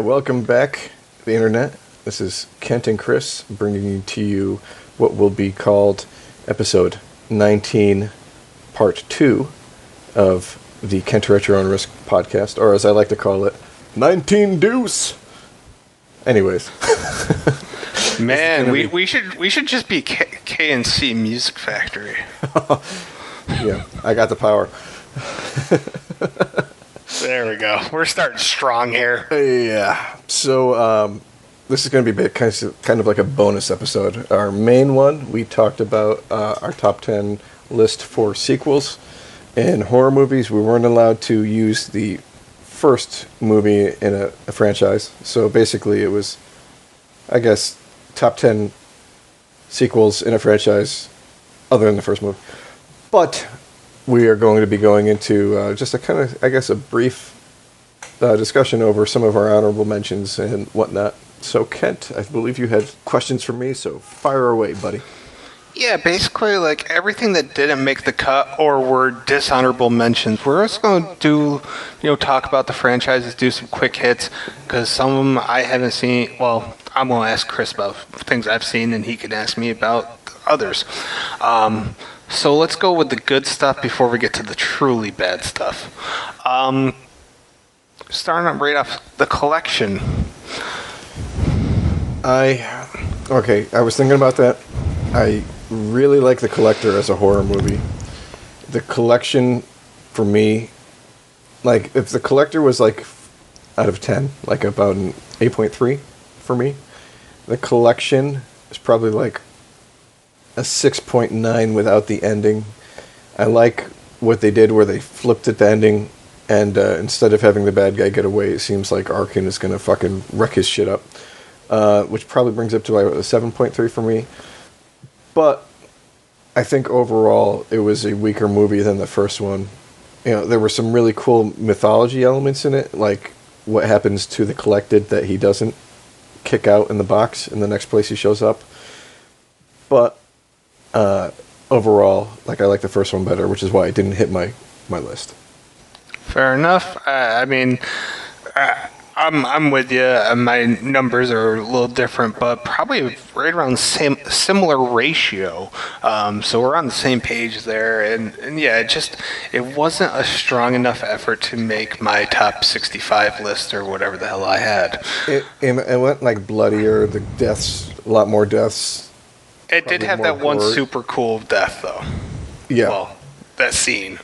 welcome back, the internet. This is Kent and Chris bringing to you what will be called episode 19, part 2 of the Kent at Your Own Risk podcast, or as I like to call it, 19 Deuce. Anyways. Man, we should just be K&C Music Factory. Yeah, I got the power. There we go. We're starting strong here. Yeah. So this is going to be kind of like a bonus episode. Our main one, we talked about our top 10 list for sequels in horror movies. We weren't allowed to use the first movie in a franchise. So basically it was, I guess, top 10 sequels in a franchise other than the first movie. But we are going to be going into just a kind of, I guess, a brief discussion over some of our honorable mentions and whatnot. So, Kent, I believe you had questions for me, so fire away, buddy. Yeah, basically, like, everything that didn't make the cut or were dishonorable mentions, we're just going to talk about the franchises, do some quick hits, because some of them I haven't seen. Well, I'm going to ask Chris about things I've seen, and he can ask me about others. So let's go with the good stuff before we get to the truly bad stuff. Starting up right off, the collection. I was thinking about that. I really like The Collector as a horror movie. The Collection, for me, like, if The Collector was, like, out of 10, like, about an 8.3 for me, The Collection is probably, like, a 6.9 without the ending. I like what they did where they flipped at the ending, and instead of having the bad guy get away, it seems like Arkin is going to fucking wreck his shit up. Which probably brings up to like a 7.3 for me. But I think overall it was a weaker movie than the first one. There were some really cool mythology elements in it, like what happens to the Collected that he doesn't kick out in the box in the next place he shows up. But overall, like, I like the first one better, which is why it didn't hit my list. Fair enough. I'm with you. My numbers are a little different, but probably right around the similar ratio. So we're on the same page there. And yeah, it wasn't a strong enough effort to make my top 65 list or whatever the hell I had. It went like bloodier. The deaths, a lot more deaths. It did have that one super cool death, though. Yeah. Well, that scene.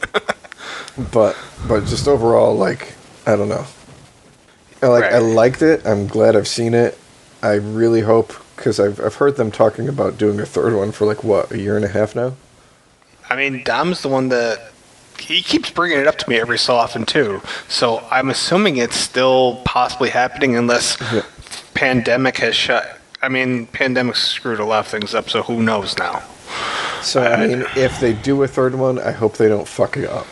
but just overall, like, I don't know. I liked it. I'm glad I've seen it. I really hope, because I've heard them talking about doing a third one for, like, what, a year and a half now? I mean, Dom's the one that, he keeps bringing it up to me every so often, too. So I'm assuming it's still possibly happening unless Pandemic has shut. I mean, Pandemic screwed a lot of things up, so who knows now? So, I mean, if they do a third one, I hope they don't fuck it up.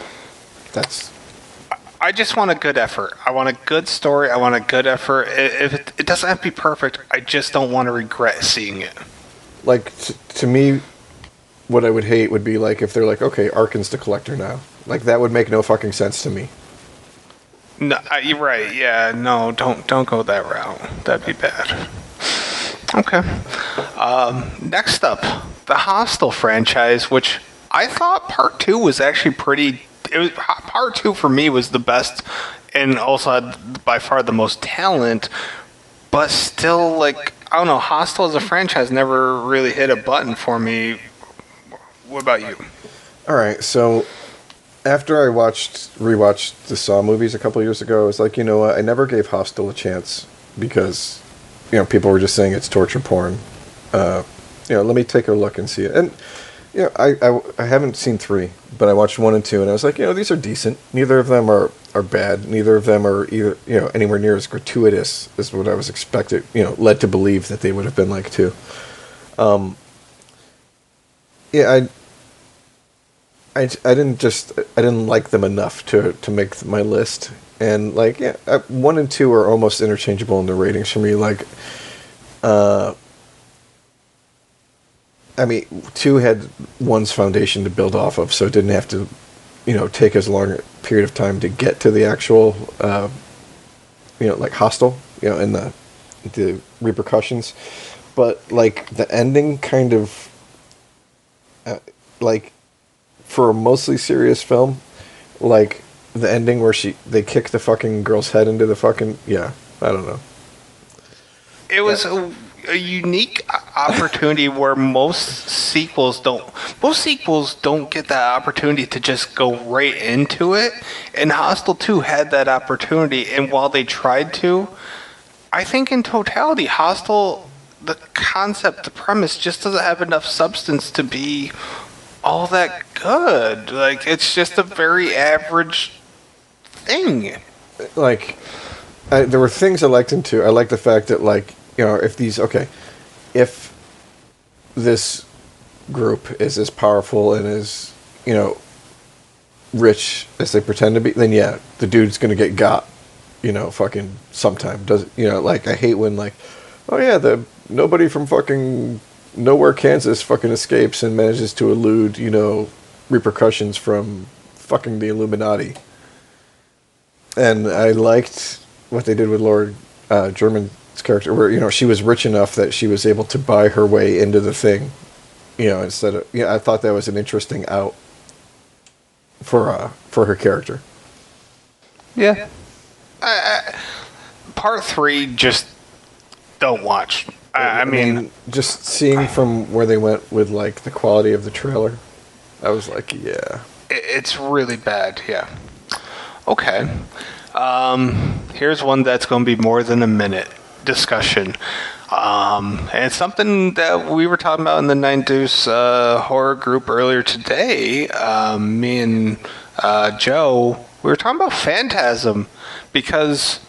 I just want a good effort. I want a good story. I want a good effort. It doesn't have to be perfect. I just don't want to regret seeing it. Like, to me, what I would hate would be, like, if they're like, okay, Arkin's the Collector now. Like, that would make no fucking sense to me. No, you're right. Yeah, no, don't go that route. That'd be bad. Okay. Next up, the Hostel franchise, which I thought part 2 was actually pretty. Part 2 for me was the best, and also had by far the most talent. But still, like, I don't know, Hostel as a franchise never really hit a button for me. What about you? All right, so after I rewatched the Saw movies a couple years ago, I was like, you know what? I never gave Hostel a chance because, people were just saying it's torture porn. Let me take a look and see it. And, I haven't seen 3, but I watched 1 and 2, and I was like, these are decent. Neither of them are bad. Neither of them are either, anywhere near as gratuitous as what I was expected, led to believe that they would have been like, too. I didn't like them enough to make my list. And, 1 and 2 are almost interchangeable in the ratings for me. Like, I mean, 2 had 1's foundation to build off of, so it didn't have to, take as long a period of time to get to the actual, Hostel. in the repercussions. But like the ending, kind of, like for a mostly serious film, like the ending where they kick the fucking girl's head into the fucking I don't know. It was a unique opportunity where most sequels don't get that opportunity to just go right into it, and Hostel 2 had that opportunity, and while they tried to, I think in totality Hostel, the concept, the premise just doesn't have enough substance to be all that good. Like, it's just a very average thing. Like, there were things I liked into. I like the fact that, like, if this group is as powerful and as, rich as they pretend to be, then yeah, the dude's gonna get got, fucking sometime. Like, I hate when, like, oh yeah, nobody from fucking nowhere, Kansas fucking escapes and manages to elude, repercussions from fucking the Illuminati. And I liked what they did with Laura German's character, where, she was rich enough that she was able to buy her way into the thing, instead of, I thought that was an interesting out for her character. Yeah. Part 3, just don't watch. I mean, just seeing from where they went with, like, the quality of the trailer, I was like, yeah. It's really bad, yeah. Okay. Here's one that's going to be more than a minute discussion. And it's something that we were talking about in the Nine Deuce horror group earlier today. Me and Joe, we were talking about Phantasm, because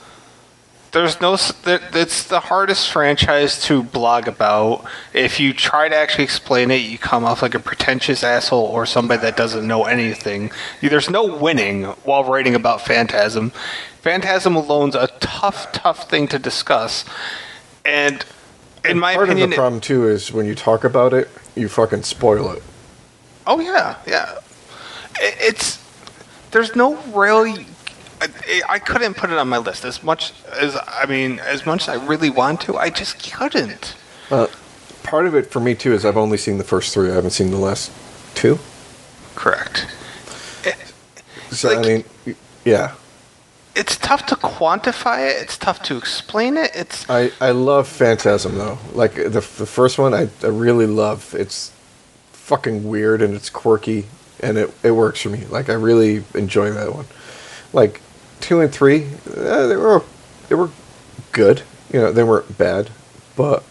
it's the hardest franchise to blog about. If you try to actually explain it, you come off like a pretentious asshole or somebody that doesn't know anything. There's no winning while writing about Phantasm. Phantasm alone's a tough thing to discuss. And in my opinion, part of the problem too is when you talk about it, you fucking spoil it. Oh yeah. There's no really. I couldn't put it on my list as much as I really want to. I just couldn't. Part of it for me too is I've only seen the first 3. I haven't seen the last 2. Correct. So like, I mean, yeah. It's tough to quantify it. It's tough to explain it. I love Phantasm though. Like the first one, I really love. It's fucking weird and it's quirky and it works for me. Like I really enjoy that one. Like 2 and 3, they were good. They weren't bad, but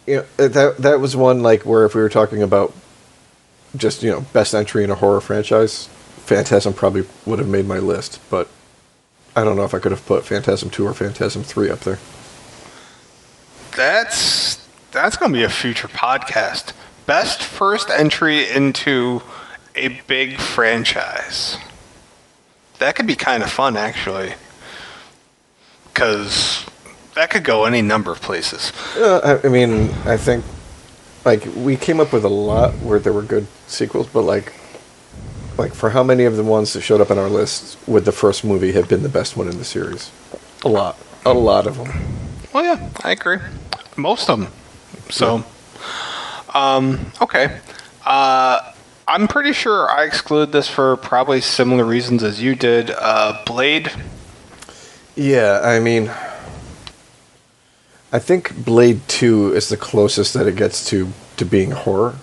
that was one like where if we were talking about just best entry in a horror franchise, Phantasm probably would have made my list. But I don't know if I could have put Phantasm 2 or Phantasm 3 up there. That's going to be a future podcast. Best first entry into a big franchise. That could be kind of fun, actually. Because that could go any number of places. I mean, I think, like, we came up with a lot where there were good sequels, but, like for how many of the ones that showed up on our list would the first movie have been the best one in the series? A lot. A lot of them. Well, yeah, I agree. Most of them. So, okay. I'm pretty sure I excluded this for probably similar reasons as you did. Blade. Yeah, I mean, I think Blade 2 is the closest that it gets to being horror.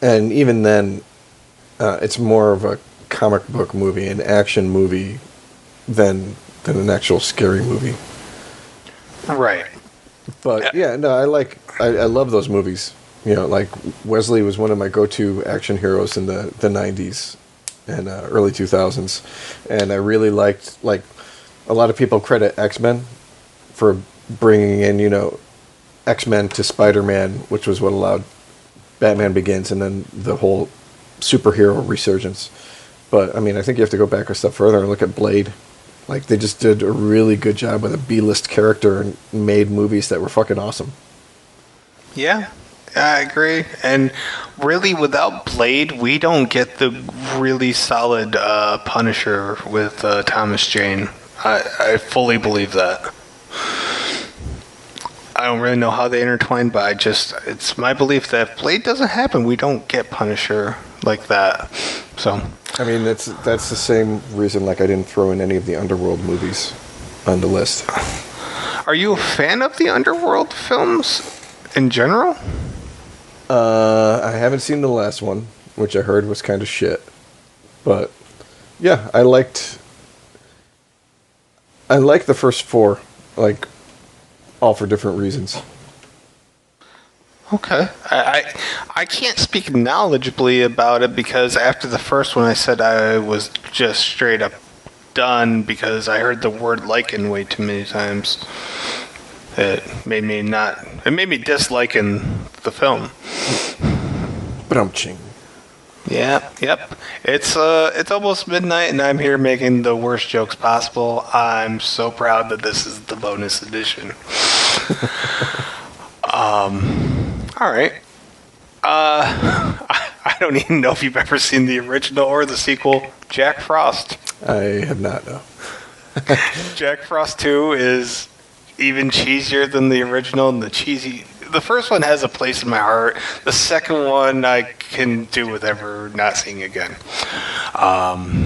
And even then, it's more of a comic book movie, an action movie, than an actual scary movie. Right. But yeah, no, I love those movies. Like Wesley was one of my go-to action heroes in the 90s and early 2000s. And I really liked, like, a lot of people credit X-Men for bringing in, X-Men to Spider-Man, which was what allowed Batman Begins and then the whole superhero resurgence. But, I mean, I think you have to go back a step further and look at Blade. Like, they just did a really good job with a B-list character and made movies that were fucking awesome. Yeah. I agree. And really, without Blade, we don't get the really solid Punisher with Thomas Jane. I fully believe that. I don't really know how they intertwine, but it's my belief that if Blade doesn't happen, we don't get Punisher like that. So, I mean, that's the same reason like I didn't throw in any of the Underworld movies on the list. are you a fan of the Underworld films in general? I haven't seen the last one, which I heard was kind of shit. But yeah, I liked the first four, like all for different reasons. Okay. I can't speak knowledgeably about it because after the first one I said I was just straight up done because I heard the word lichen way too many times. It made me disliking the film. Brumching. Yeah, yep. It's almost midnight and I'm here making the worst jokes possible. I'm so proud that this is the bonus edition. All right. I don't even know if you've ever seen the original or the sequel, Jack Frost. I have not, no. Jack Frost 2 is even cheesier than the original, and the first one has a place in my heart. The second one I can do with ever not seeing again. All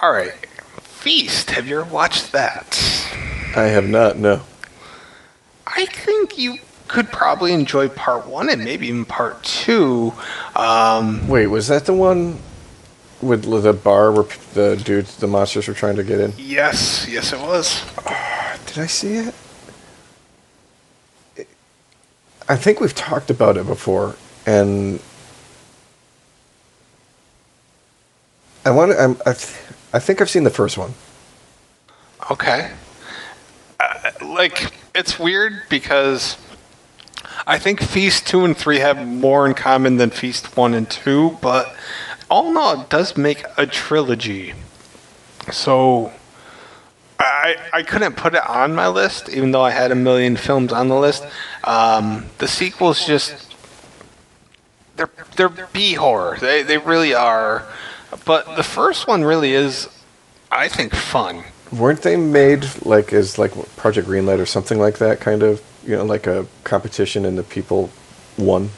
right. Feast, have you ever watched that? I have not, no. I think you could probably enjoy part 1 and maybe even part 2. Wait, was that the one with the bar where the monsters were trying to get in? Yes, it was. Did I see it? I think we've talked about it before, and I think I've seen the first one. Okay. It's weird because I think Feast 2 and 3 have more in common than Feast 1 and 2, but all in all, it does make a trilogy. So I couldn't put it on my list, even though I had a million films on the list. The sequels they're B-horror. They really are. But the first one really is, I think, fun. Weren't they made as Project Greenlight or something like that, kind of, like a competition and the people won?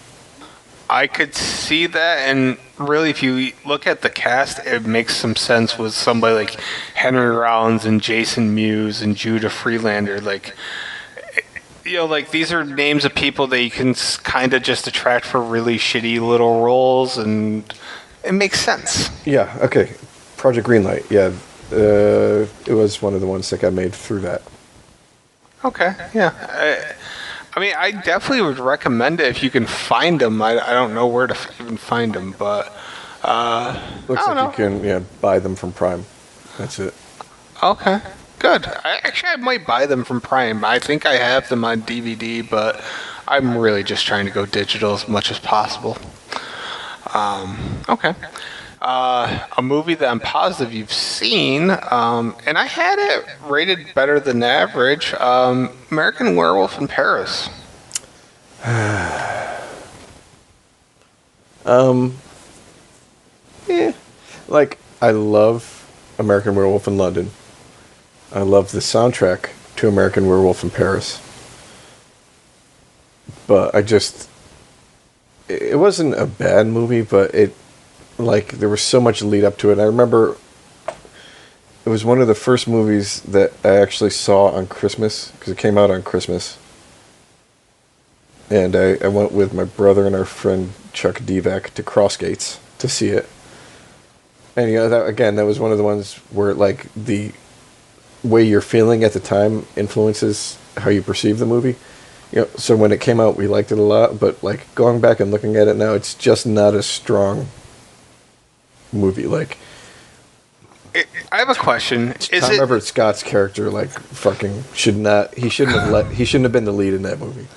I could see that, and really, if you look at the cast, it makes some sense with somebody like Henry Rollins and Jason Mewes and Judah Freelander. These are names of people that you can kind of just attract for really shitty little roles, and it makes sense. Yeah, okay. Project Greenlight, yeah. It was one of the ones that got made through that. Okay, yeah. I mean, I definitely would recommend it if you can find them. I don't know where to even find them, but looks like you can buy them from Prime. That's it. Okay, good. I might buy them from Prime. I think I have them on DVD, but I'm really just trying to go digital as much as possible. Okay. A movie that I'm positive you've seen, and I had it rated better than average, American Werewolf in Paris. Yeah. I love American Werewolf in London. I love the soundtrack to American Werewolf in Paris. But it wasn't a bad movie, but there was so much lead up to it. I remember it was one of the first movies that I actually saw on Christmas, because it came out on Christmas. And I went with my brother and our friend Chuck Divac to Crossgates to see it. And that was one of the ones where the way you're feeling at the time influences how you perceive the movie. So when it came out, we liked it a lot, but going back and looking at it now, it's just not a strong movie. I have a question. Tom Everett Scott's character shouldn't have been the lead in that movie.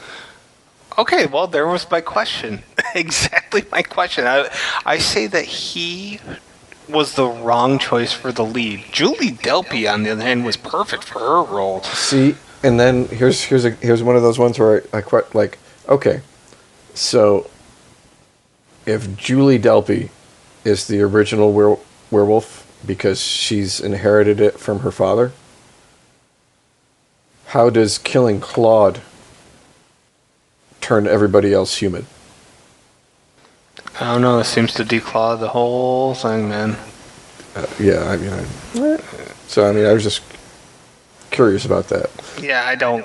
Okay, well, there was my question. Exactly my question. I say that he was the wrong choice for the lead. Julie Delpy, on the other hand, was perfect for her role. See, and then here's one of those ones where I quite okay, so if Julie Delpy is the original werewolf because she's inherited it from her father, how does killing Claude turn everybody else human? I don't know. It seems to declaw the whole thing, man. Yeah, I mean, I was just curious about that. Yeah, I don't.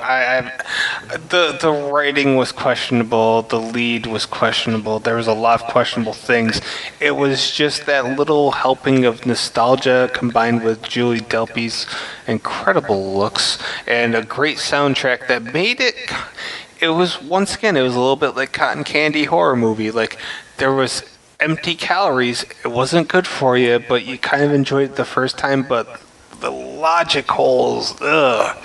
The writing was questionable. The lead was questionable. There was a lot of questionable things. It was just that little helping of nostalgia combined with Julie Delpy's incredible looks and a great soundtrack that made it. It was once again. It was a little bit like cotton candy horror movie. Like there was empty calories. It wasn't good for you, but you kind of enjoyed it the first time. But the logic holes. Ugh.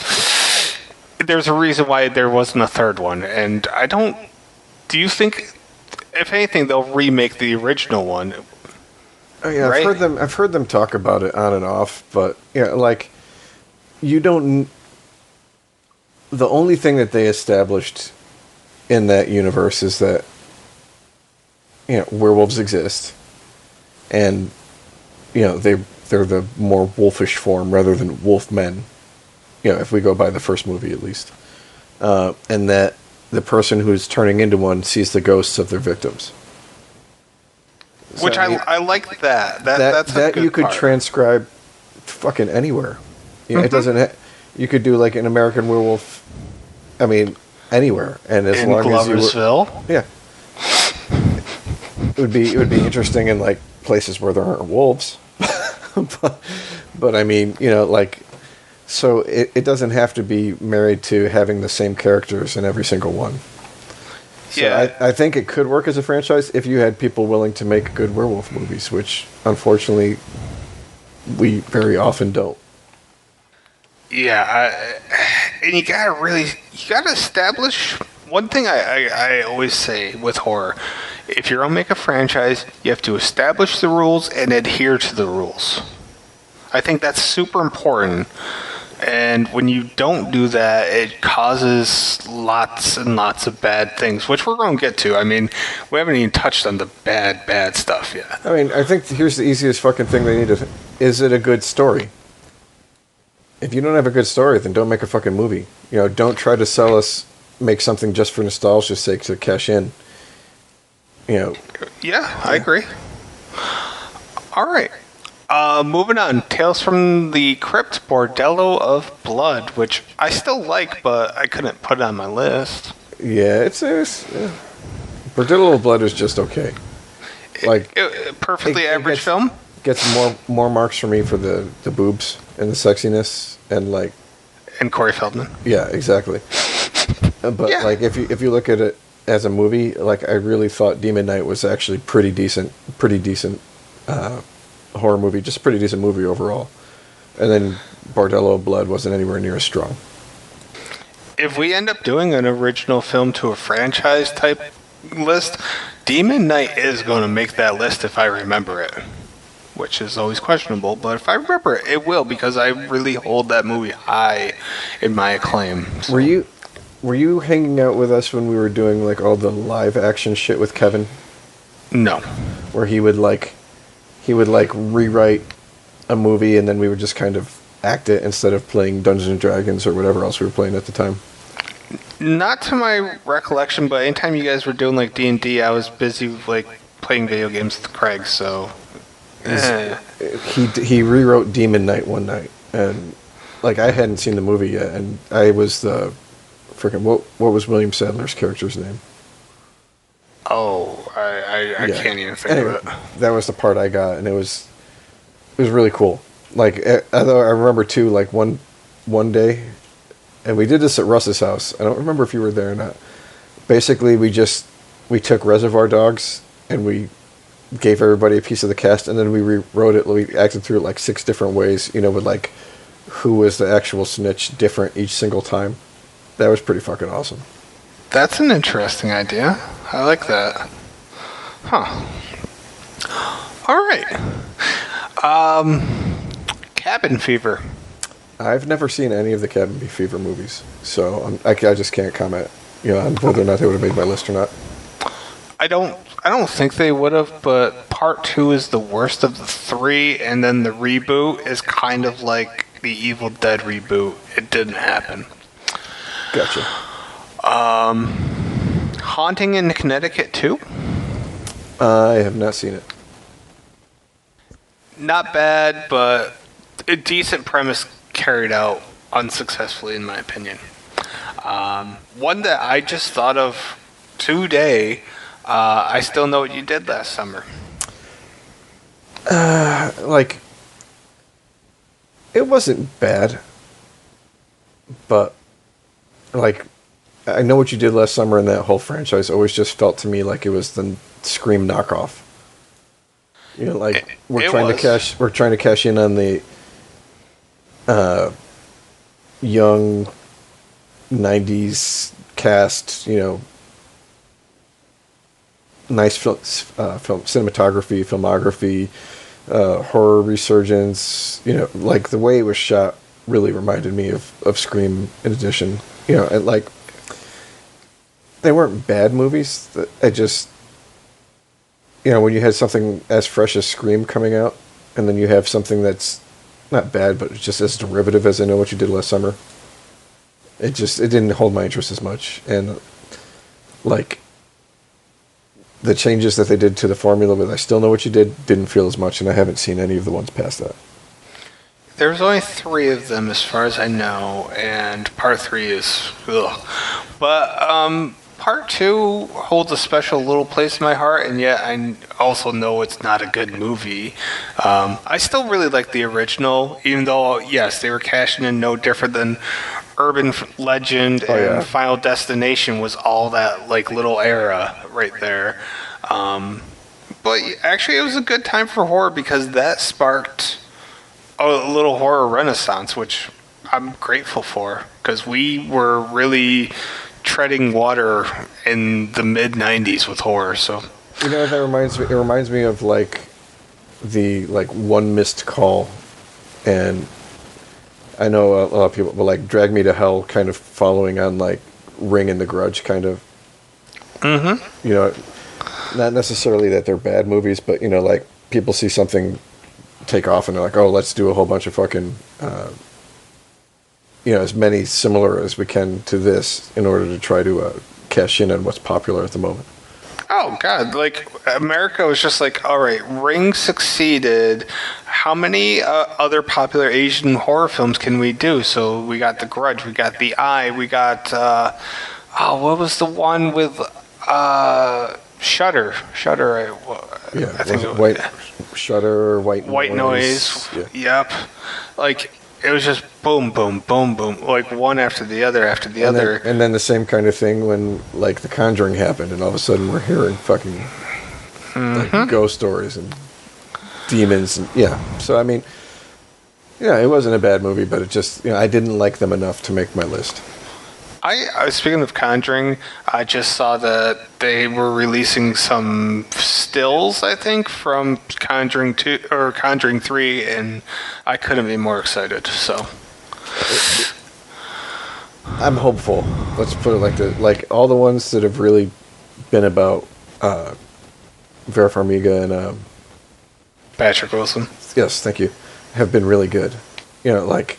There's a reason why there wasn't a third one, and I don't. Do you think, if anything, they'll remake the original one? Oh, yeah, right? I've heard them talk about it on and off, but yeah, like you don't. The only thing that they established in that universe is that werewolves exist, and they're the more wolfish form rather than wolf men. If we go by the first movie at least, and that the person who's turning into one sees the ghosts of their victims. Which So, I like that. That's a that good you could part. transcribe fucking anywhere. It doesn't. You could do like an American Werewolf. I mean, anywhere, and as in long as you Gloversville. yeah, it would be interesting in like places where there aren't wolves. but I mean, like. So it doesn't have to be married to having the same characters in every single one. So Yeah. I think it could work as a franchise if you had people willing to make good werewolf movies, which unfortunately we very often don't. Yeah, and you gotta establish one thing. I always say with horror, if you're gonna make a franchise, you have to establish the rules and adhere to the rules. I think that's super important. And when you don't do that, it causes lots and lots of bad things, which we're going to get to. I mean, we haven't even touched on the bad stuff yet. I mean, I think here's the easiest fucking thing they need to... Is it a good story? If you don't have a good story, then don't make a fucking movie. Don't try to sell us, make something just for nostalgia's sake to cash in. Yeah, I agree. All right. Moving on, Tales from the Crypt, Bordello of Blood, which I still like, but I couldn't put it on my list. Yeah, it's Bordello of Blood is just okay. Like Perfectly average film. Gets more marks for me for the boobs and the sexiness and like. And Corey Feldman. Yeah, exactly. But Yeah. like if you look at it as a movie, like I really thought Demon Knight was actually pretty decent. Horror movie, just a pretty decent movie overall. And then Bordello of Blood wasn't anywhere near as strong. If we end up doing an original film to a franchise type list, Demon Knight is going to make that list if I remember it, which is always questionable, but if I remember it, it will, because I really hold that movie high in my acclaim. So. Were you hanging out with us when we were doing like all the live action shit with Kevin? No. Where he would rewrite a movie and then we would just kind of act it instead of playing Dungeons and Dragons or whatever else we were playing at the time. Not to my recollection, but anytime you guys were doing like D&D, I was busy like playing video games with Craig, so He rewrote Demon Knight one night, and like I hadn't seen the movie yet, and I was the freaking what was William Sadler's character's name? I can't even think of it. That was the part I got, and it was really cool. Like, although I remember too, like one day, and we did this at Russ's house. I don't remember if you were there or not. Basically, we took Reservoir Dogs and we gave everybody a piece of the cast, and then we rewrote it. We acted through it like 6 different ways. With like who was the actual snitch different each single time. That was pretty fucking awesome. That's an interesting idea. I like that. Huh. All right. Cabin Fever. I've never seen any of the Cabin Fever movies, so I just can't comment, on whether or not they would have made my list or not. I don't think they would have, but part 2 is the worst of the 3, and then the reboot is kind of like the Evil Dead reboot. It didn't happen. Gotcha. Haunting in Connecticut 2? I have not seen it. Not bad, but a decent premise carried out unsuccessfully, in my opinion. One that I just thought of today, I Still Know What You Did Last Summer. Like, it wasn't bad, but, like, I Know What You Did Last Summer, and that whole franchise always just felt to me like it was the Scream knockoff. You know, like, we're trying to cash in on the young 90s cast, you know, nice film cinematography, filmography, horror resurgence, you know, like the way it was shot really reminded me of Scream in addition. You know, and like, they weren't bad movies. I just, you know, when you had something as fresh as Scream coming out, and then you have something that's not bad, but just as derivative as I Know What You Did Last Summer, it didn't hold my interest as much. And, like, the changes that they did to the formula with I Still Know What You didn't feel as much, and I haven't seen any of the ones past that. There's only 3 of them as far as I know, and part 3 is ugh. But part 2 holds a special little place in my heart, and yet I also know it's not a good movie. I still really like the original, even though, yes, they were cashing in no different than Urban Legend and Final Destination was all that, like, little era right there. But actually, it was a good time for horror because that sparked a little horror renaissance, which I'm grateful for, because we were really treading water in the mid 90s with horror. So, you know, it reminds me of like the One Missed Call, and I know a lot of people, but like Drag Me to Hell, kind of following on like Ring and The Grudge, kind of. You know, not necessarily that they're bad movies, but you know, like people see something take off and they're like, oh, let's do a whole bunch of fucking, you know, as many similar as we can to this in order to try to cash in on what's popular at the moment. Oh, God. Like, America was just like, all right, Ring succeeded. How many other popular Asian horror films can we do? So we got The Grudge, we got The Eye, we got, what was the one with Shudder? Shudder, I think it was Shudder, White Noise. Yeah. Yep. Like, it was just boom, boom, boom, boom, like one after the other after the other. And then the same kind of thing when, like, The Conjuring happened, and all of a sudden we're hearing fucking like, ghost stories and demons. And, yeah. So, I mean, yeah, it wasn't a bad movie, but it just, you know, I didn't like them enough to make my list. Speaking of Conjuring, I just saw that they were releasing some stills, I think, from Conjuring 2 or Conjuring 3, and I couldn't be more excited. So I'm hopeful. Let's put it like that. Like all the ones that have really been about Vera Farmiga and Patrick Wilson. Yes, thank you. Have been really good. You know, like,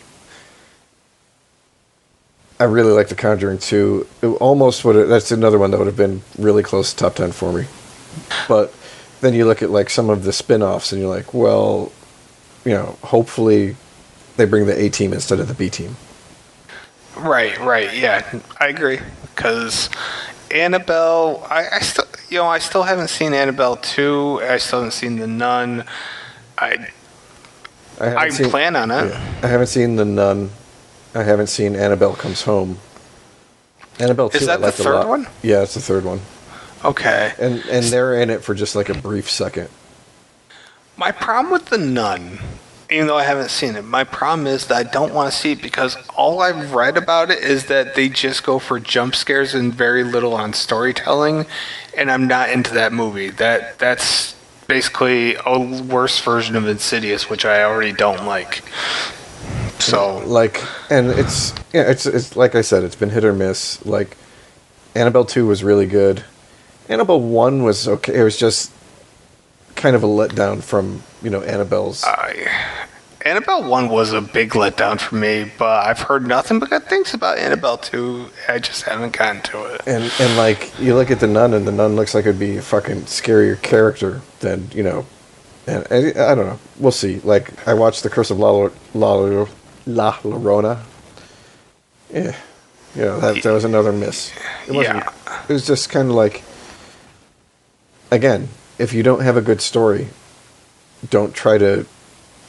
I really like The Conjuring 2. It almost would have, that's another one that would have been really close to top 10 for me. But then you look at like some of the spin-offs and you're like, well, you know, hopefully they bring the A team instead of the B team. Right, yeah. I agree. Because Annabelle, I still haven't seen Annabelle 2. I still haven't seen The Nun. I plan on it. Yeah, I haven't seen The Nun. I haven't seen Annabelle Comes Home. Annabelle 2, is that I liked the a lot. third one? Yeah, it's the third one. Okay. And they're in it for just like a brief second. My problem with The Nun, even though I haven't seen it, my problem is that I don't want to see it because all I've read about it is that they just go for jump scares and very little on storytelling, and I'm not into that movie. That's basically a worse version of Insidious, which I already don't like. So, like, and it's like I said, it's been hit or miss. Like, Annabelle 2 was really good. Annabelle 1 was okay. It was just kind of a letdown from, you know, Annabelle's. Annabelle 1 was a big letdown for me, but I've heard nothing but good things about Annabelle 2. I just haven't gotten to it. And like, you look at the nun, and the nun looks like it'd be a fucking scarier character than, you know. And I don't know. We'll see. Like, I watched The Curse of La Llorona. Yeah. You know, that was another miss. It wasn't, Yeah. It was just kind of like, again, if you don't have a good story, don't try to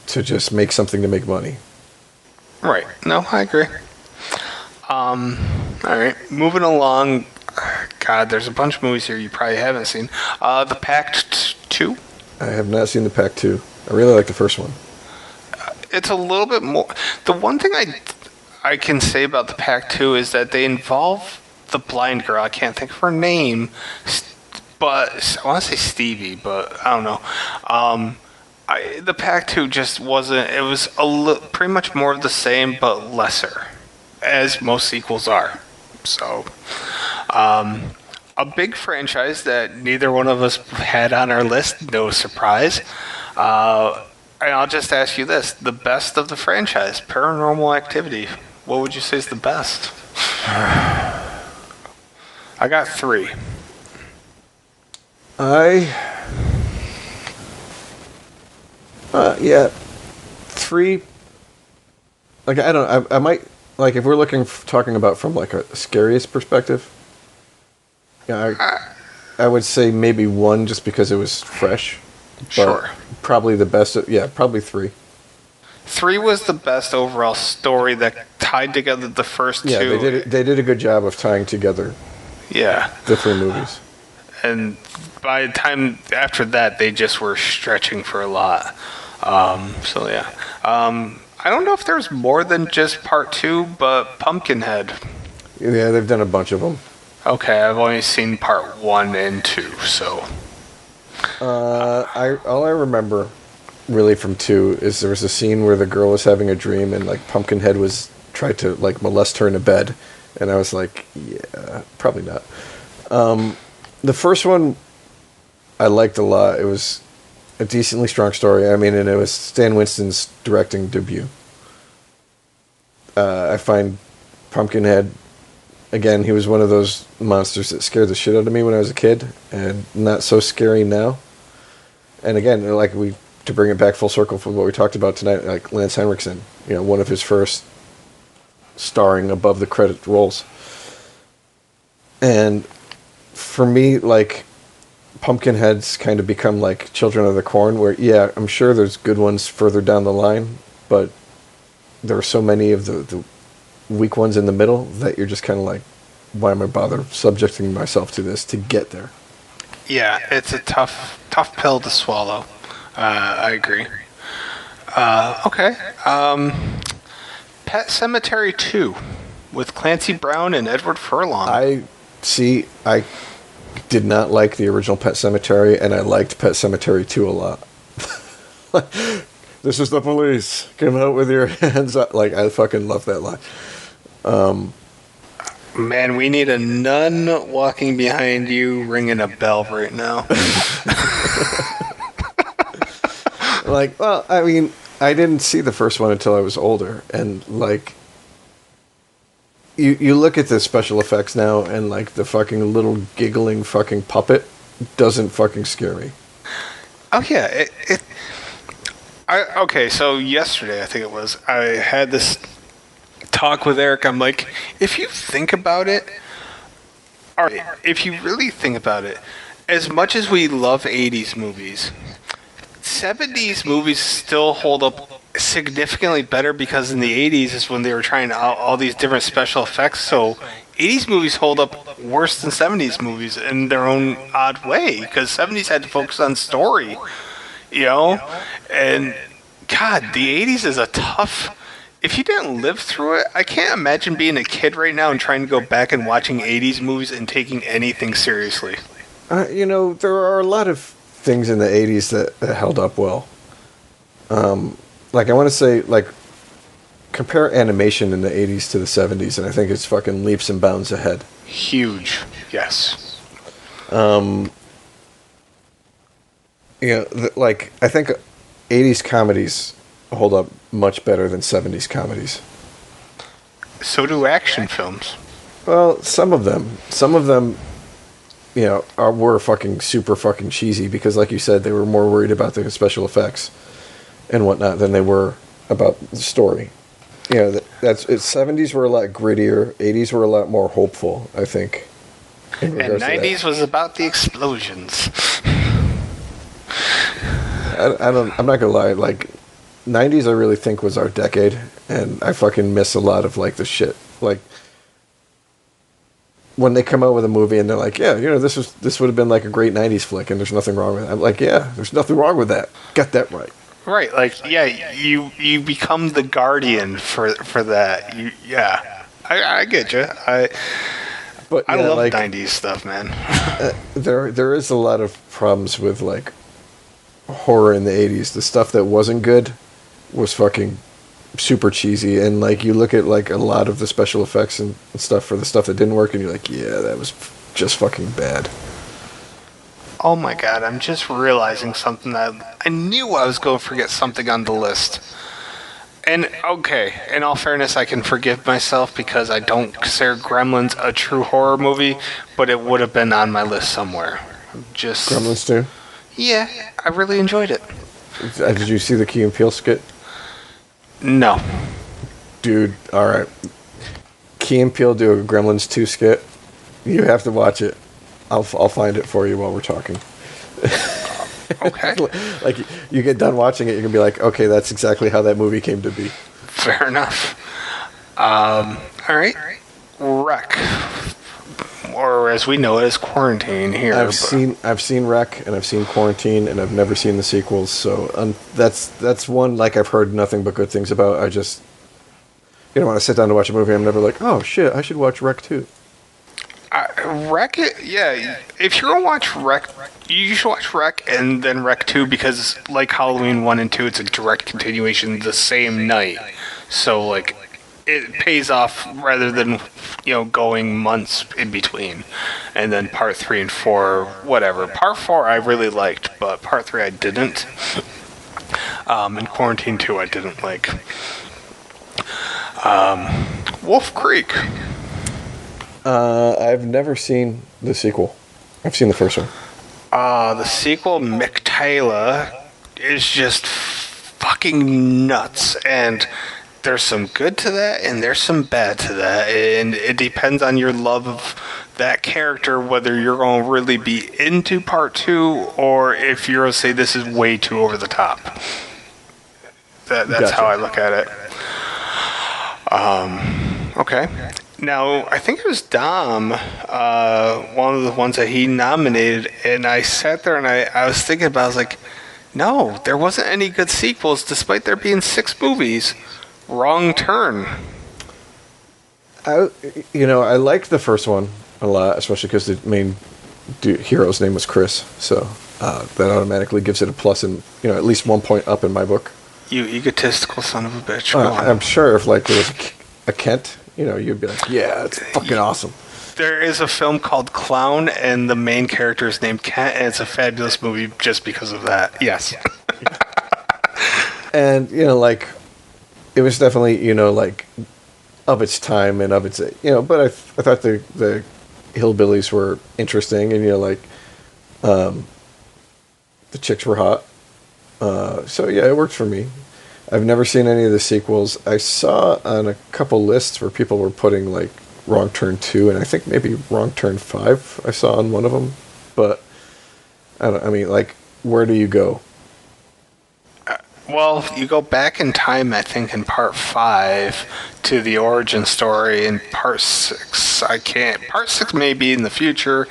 just make something to make money. Right. No, I agree. All right. Moving along. God, there's a bunch of movies here you probably haven't seen. The Pact 2. I have not seen The Pact 2. I really like the first one. It's a little bit more. The one thing I can say about The Pact 2 is that they involve the blind girl. I can't think of her name, but I want to say Stevie, but I don't know. The Pact 2 just wasn't. It was pretty much more of the same, but lesser, as most sequels are. So, a big franchise that neither one of us had on our list. No surprise. And I'll just ask you this: the best of the franchise, Paranormal Activity. What would you say is the best? I got 3. Yeah, 3. Like, I might, like, if we're talking about from like a scariest perspective. Yeah, I would say maybe 1 just because it was fresh. But Sure. Probably the best. Yeah, probably 3. 3 was the best overall story that tied together the first 2. Yeah, they did a good job of tying together Yeah. the 3 movies. And by the time after that, they just were stretching for a lot. So yeah. I don't know if there's more than just part 2, but Pumpkinhead. Yeah, they've done a bunch of them. Okay, I've only seen part 1 and 2, so. All I remember really from 2 is there was a scene where the girl was having a dream and like Pumpkinhead tried to like molest her in a bed, and I was like, yeah, probably not. The first one I liked a lot. It was a decently strong story. I mean, and it was Stan Winston's directing debut. I find Pumpkinhead, again, he was one of those monsters that scared the shit out of me when I was a kid, and not so scary now. And again, like, to bring it back full circle from what we talked about tonight, like Lance Henriksen, you know, one of his first starring above the credit roles. And for me, like, Pumpkinhead's kind of become like Children of the Corn, where, yeah, I'm sure there's good ones further down the line, but there are so many of the weak ones in the middle that you're just kind of like, why am I bother subjecting myself to this to get there? Yeah, it's a tough pill to swallow. I agree. Okay. Pet Cemetery 2 with Clancy Brown and Edward Furlong. I did not like the original Pet Cemetery, and I liked Pet Cemetery 2 a lot. This is the police. Come out with your hands up. Like, I fucking love that line. Man, we need a nun walking behind you ringing a bell right now. Like, well, I mean, I didn't see the first one until I was older, and like, you look at the special effects now, and like the fucking little giggling fucking puppet doesn't fucking scare me. Oh yeah, okay, so yesterday I think it was, I had this talk with Eric. I'm like, if you think about it, all right, if you really think about it, as much as we love 80s movies, 70s movies still hold up significantly better, because in the 80s is when they were trying out all these different special effects. So 80s movies hold up worse than 70s movies in their own odd way, because 70s had to focus on story, you know? And God, the 80s is a tough... If you didn't live through it, I can't imagine being a kid right now and trying to go back and watching 80s movies and taking anything seriously. You know, there are a lot of things in the 80s that held up well. Like, I want to say, like, compare animation in the 80s to the 70s, and I think it's fucking leaps and bounds ahead. Huge. Yes. You know, like, I think 80s comedies hold up much better than 70s comedies. So do action films. Well, some of them, were fucking super fucking cheesy because, like you said, they were more worried about the special effects and whatnot than they were about the story. That's 70s were a lot grittier. 80s were a lot more hopeful, I think. And 90s was about the explosions. I'm not gonna lie. Like, 90s, I really think was our decade, and I fucking miss a lot of like the shit. Like, when they come out with a movie and they're like, yeah, this would have been like a great 90s flick, and there's nothing wrong with it. I'm like, yeah, there's nothing wrong with that. Got that right. Right, like, yeah, you become the guardian for that. I get you. I love like, 90s stuff, man. There is a lot of problems with like horror in the 80s. The stuff that wasn't good was fucking super cheesy, and like you look at like a lot of the special effects and stuff for the stuff that didn't work, and you're like, yeah, that was just fucking bad. Oh my god, I'm just realizing something that I knew I was going to forget something on the list. And okay, in all fairness, I can forgive myself because I don't consider Gremlins a true horror movie, but it would have been on my list somewhere. Just Gremlins 2? Yeah, I really enjoyed it. Did you see the Key and Peele skit? No. Dude, alright. Key and Peele do a Gremlins 2 skit. You have to watch it. I'll find it for you while we're talking. Okay. Like, you get done watching it, you're going to be like, okay, that's exactly how that movie came to be. Fair enough. All right. Wreck. Or as we know it as Quarantine here. I've seen Wreck, and I've seen Quarantine, and I've never seen the sequels, so that's one, like, I've heard nothing but good things about. I just, when I sit down to watch a movie, I'm never like, oh, shit, I should watch Wreck too. Wreck, yeah. If you're gonna watch Wreck, you should watch Wreck and then Wreck 2 because, like Halloween 1 and 2, it's a direct continuation the same night. So, like, it pays off rather than, going months in between. And then part 3 and 4, whatever. Part 4 I really liked, but part 3 I didn't. And Quarantine 2 I didn't like. Wolf Creek. I've never seen the sequel. I've seen the first one. The sequel, Mick Taylor, is just fucking nuts. And there's some good to that, and there's some bad to that. And it depends on your love of that character, whether you're going to really be into part 2, or if you're going to say this is way too over the top. That's gotcha. How I look at it. Okay. Now, I think it was Dom, one of the ones that he nominated, and I sat there and I was thinking about it. I was like, no, there wasn't any good sequels, despite there being 6 movies. Wrong turn. I liked the first one a lot, especially because the main hero's name was Chris, so that automatically gives it a plus and at least 1 point up in my book. You egotistical son of a bitch. I'm sure if like there was a Kent, you'd be like, yeah, it's fucking awesome. There is a film called Clown, and the main character is named Kent, and it's a fabulous movie just because of that. Yes. And, like, it was definitely, like, of its time and of its, but I thought the hillbillies were interesting, and, the chicks were hot. So, yeah, it worked for me. I've never seen any of the sequels. I saw on a couple lists where people were putting, like, Wrong Turn 2, and I think maybe Wrong Turn 5 I saw on one of them. But, where do you go? Well, you go back in time, I think, in part 5 to the origin story. In part 6, I can't. Part 6 may be in the future.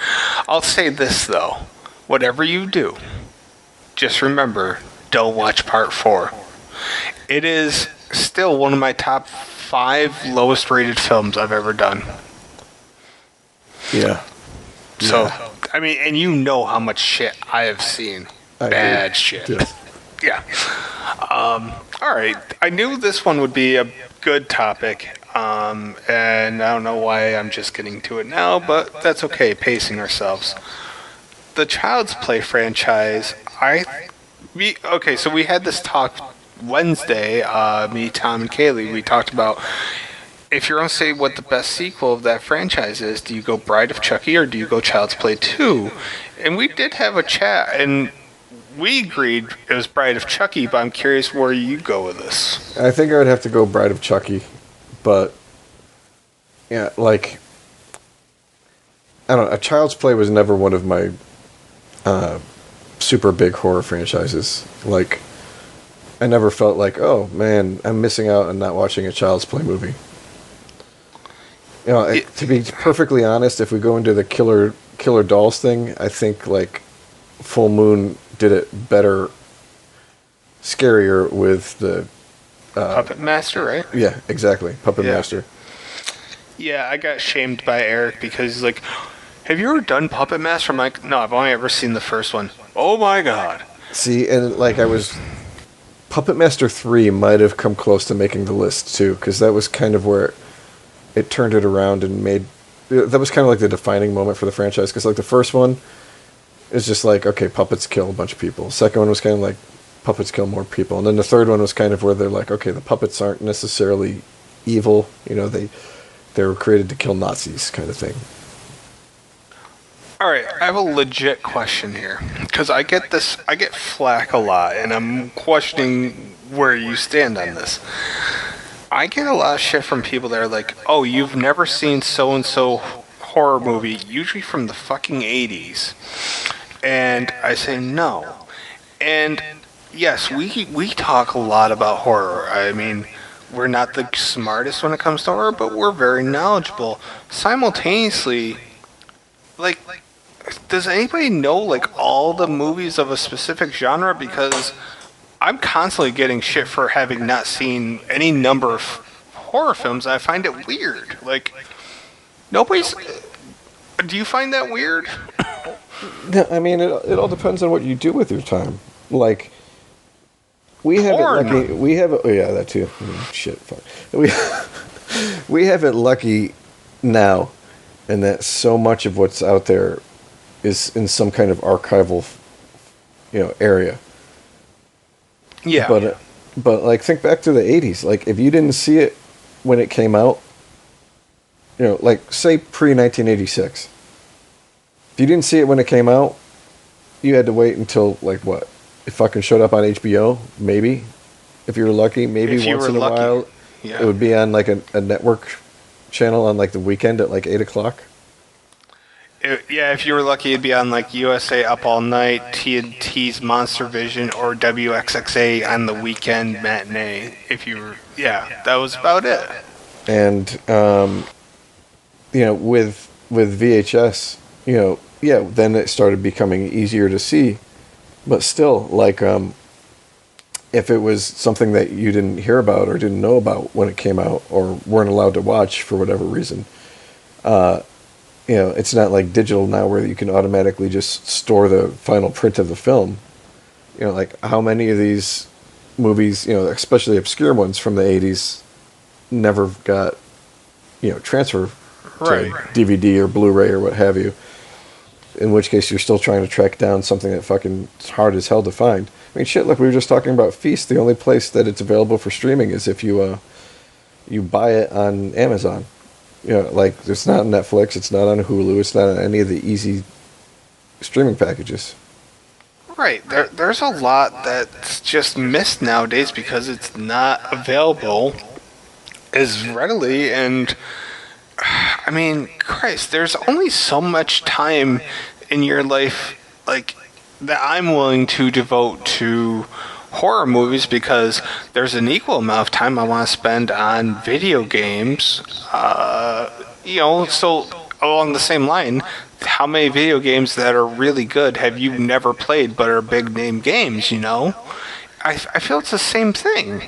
I'll say this, though. Whatever you do, just remember, don't watch part 4. It is still one of my top 5 lowest rated films I've ever done. Yeah. So, and you know how much shit I have seen. Bad shit. Yeah. Yeah. All right. I knew this one would be a good topic, and I don't know why I'm just getting to it now, but that's okay. Pacing ourselves. The Child's Play franchise. So we had this talk Wednesday, me, Tom, and Kaylee, we talked about if you're going to say what the best sequel of that franchise is, do you go Bride of Chucky or do you go Child's Play 2? And we did have a chat, and we agreed it was Bride of Chucky, but I'm curious where you go with this. I think I would have to go Bride of Chucky, but yeah, like I don't know. A Child's Play was never one of my super big horror franchises. Like, I never felt like, oh man, I'm missing out on not watching a Child's Play movie. You know, to be perfectly honest, if we go into the killer dolls thing, I think like Full Moon did it better, scarier with the Puppet Master, right? Yeah, exactly, Puppet Yeah. Master. Yeah, I got shamed by Eric because he's like, have you ever done Puppet Master? I'm like, no, I've only ever seen the first one. Oh my god. See, and like Puppet Master 3 might have come close to making the list too, because that was kind of where it turned it around and that was kind of like the defining moment for the franchise, because like the first one is just like, okay, puppets kill a bunch of people. Second one was kind of like, puppets kill more people. And then the third one was kind of where they're like, okay, the puppets aren't necessarily evil, you know, they were created to kill Nazis kind of thing. All right, I have a legit question here because I get flack a lot, and I'm questioning where you stand on this. I get a lot of shit from people that are like, "Oh, you've never seen so and so horror movie, usually from the fucking 80s," and I say no. And yes, we talk a lot about horror. I mean, we're not the smartest when it comes to horror, but we're very knowledgeable. Simultaneously, like, does anybody know like all the movies of a specific genre? Because I'm constantly getting shit for having not seen any number of horror films. I find it weird. Like, nobody's. Do you find that weird? Yeah, I mean, it all depends on what you do with your time. Like, we have Porn. it lucky. We have it. Oh yeah, that too. Shit, fuck. We have it lucky now, and that so much of what's out there is in some kind of archival, area. Yeah. But like, think back to the 80s. Like, if you didn't see it when it came out, like, say pre-1986. If you didn't see it when it came out, you had to wait until, like, what? It fucking showed up on HBO, maybe. If you were lucky, maybe If you once were in a lucky. while. Yeah. It would be on, like, a network channel on, like, the weekend at, like, 8 o'clock. If you were lucky, it'd be on like USA Up All Night, TNT's Monster Vision, or WXXA on the weekend matinee. If you were, that was about it. And, with VHS, then it started becoming easier to see. But still, like, if it was something that you didn't hear about or didn't know about when it came out or weren't allowed to watch for whatever reason, it's not like digital now where you can automatically just store the final print of the film. Like, how many of these movies, especially obscure ones from the 80s, never got, transfer Right. to DVD or Blu-ray or what have you. In which case, you're still trying to track down something that fucking is hard as hell to find. I mean, shit, like we were just talking about Feast. The only place that it's available for streaming is if you buy it on Amazon. Like, it's not on Netflix, it's not on Hulu, it's not on any of the easy streaming packages. Right. There's a lot that's just missed nowadays because it's not available as readily. And I mean, Christ, there's only so much time in your life, like, that I'm willing to devote to horror movies, because there's an equal amount of time I want to spend on video games. So along the same line, how many video games that are really good have you never played but are big name games, I feel it's the same thing.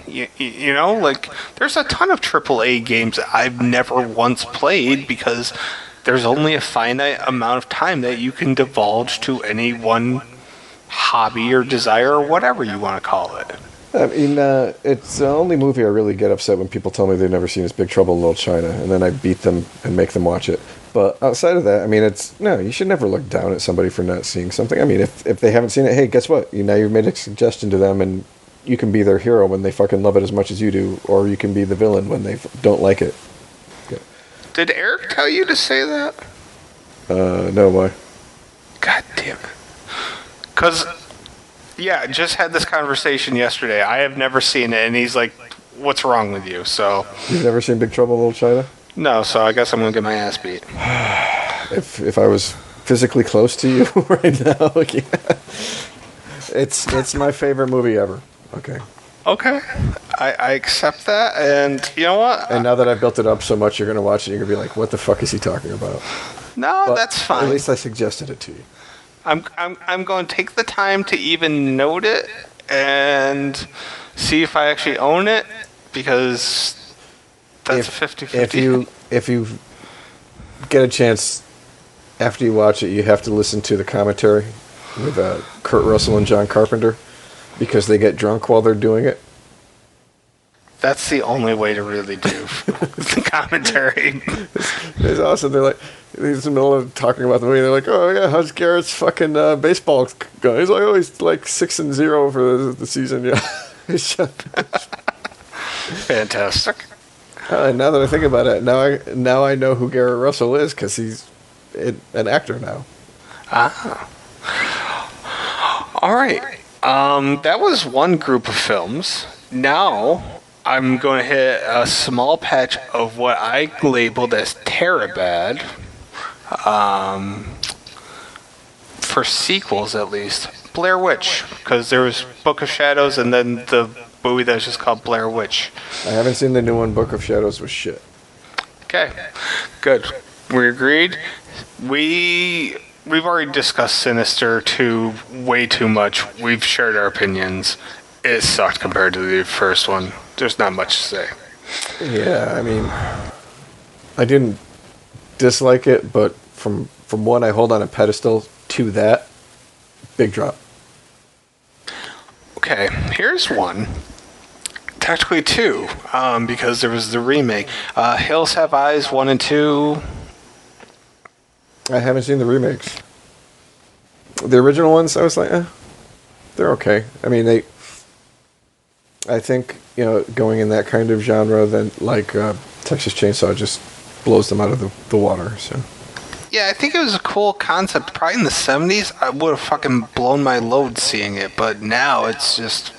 Like, there's a ton of AAA games that I've never once played because there's only a finite amount of time that you can divulge to any one hobby or desire or whatever you want to call it. I mean, it's the only movie I really get upset when people tell me they've never seen is Big Trouble in Little China, and then I beat them and make them watch it. But outside of that, I mean, you should never look down at somebody for not seeing something. I mean, if they haven't seen it, hey, guess what? Now you've made a suggestion to them, and you can be their hero when they fucking love it as much as you do, or you can be the villain when they don't like it. Yeah. Did Eric tell you to say that? No, why? God damn it. Because, yeah, just had this conversation yesterday. I have never seen it, and he's like, what's wrong with you? So You've never seen Big Trouble in Little China? no, so I guess I'm going to get my ass beat. If I was physically close to you right now, yeah. It's my favorite movie ever. Okay. Okay. I accept that, and you know what? And now that I've built it up so much, you're going to watch it, you're going to be like, what the fuck is he talking about? No, But that's fine. At least I suggested it to you. I'm going to take the time to even note it and see if I actually own it, because that's a 50-50. If you get a chance after you watch it, you have to listen to the commentary with Kurt Russell and John Carpenter, because they get drunk while they're doing it. That's the only way to really do the commentary. It's awesome. They're like, he's in the middle of talking about the movie. They're like, oh yeah, how's Garrett's fucking baseball going? He's like, oh, he's like 6-0 for the season. Yeah. Fantastic. Now that I think about it, now I know who Garrett Russell is, because he's an actor now. Ah. All right. That was one group of films. Now I'm going to hit a small patch of what I labeled as Terabad. For sequels, at least. Blair Witch, because there was Book of Shadows and then the movie that's just called Blair Witch. I haven't seen the new one. Book of Shadows was shit. Okay, good. We agreed. We've already discussed Sinister 2 way too much. We've shared our opinions. It sucked compared to the first one. There's not much to say. Yeah, I mean, I didn't dislike it, but from one I hold on a pedestal to that, big drop. Okay, here's one. Technically two, because there was the remake. Hills Have Eyes 1 and 2. I haven't seen the remakes. The original ones, I was like, they're okay. I mean, I think, going in that kind of genre, then like Texas Chainsaw just blows them out of the water. So. Yeah, I think it was a cool concept. Probably in the 70s, I would have fucking blown my load seeing it, but now it's just,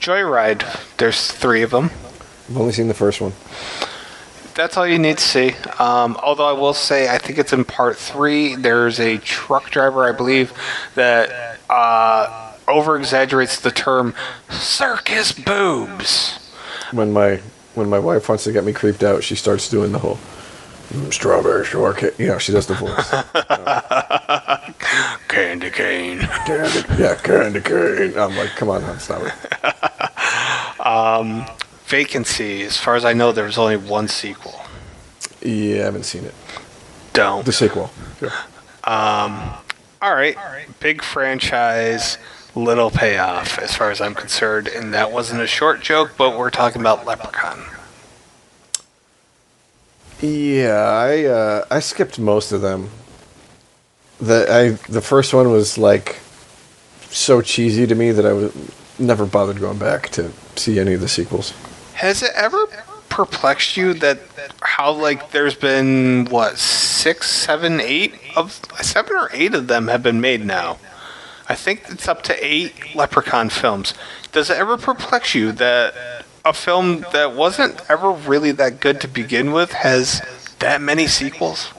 Joyride, there's 3 of them. I've only seen the first one. That's all you need to see. Although I will say, I think it's in part 3. There's a truck driver, I believe, that over-exaggerates the term circus boobs. When my wife wants to get me creeped out, she starts doing the whole strawberry shortcake. She does the voice. Candy cane. Candy cane. I'm like, come on, hon, stop it. Vacancy, as far as I know, there's only one sequel. Yeah, I haven't seen it. Don't. The sequel. Yeah. All right. Big franchise, little payoff, as far as I'm concerned. And that wasn't a short joke, but we're talking about Leprechaun. Yeah, I skipped most of them. The first one was like so cheesy to me that I never bothered going back to see any of the sequels. Has it ever perplexed you that how there's been 7 or 8 of them have been made now? I think it's up to 8 Leprechaun films. Does it ever perplex you that a film that wasn't ever really that good to begin with has that many sequels?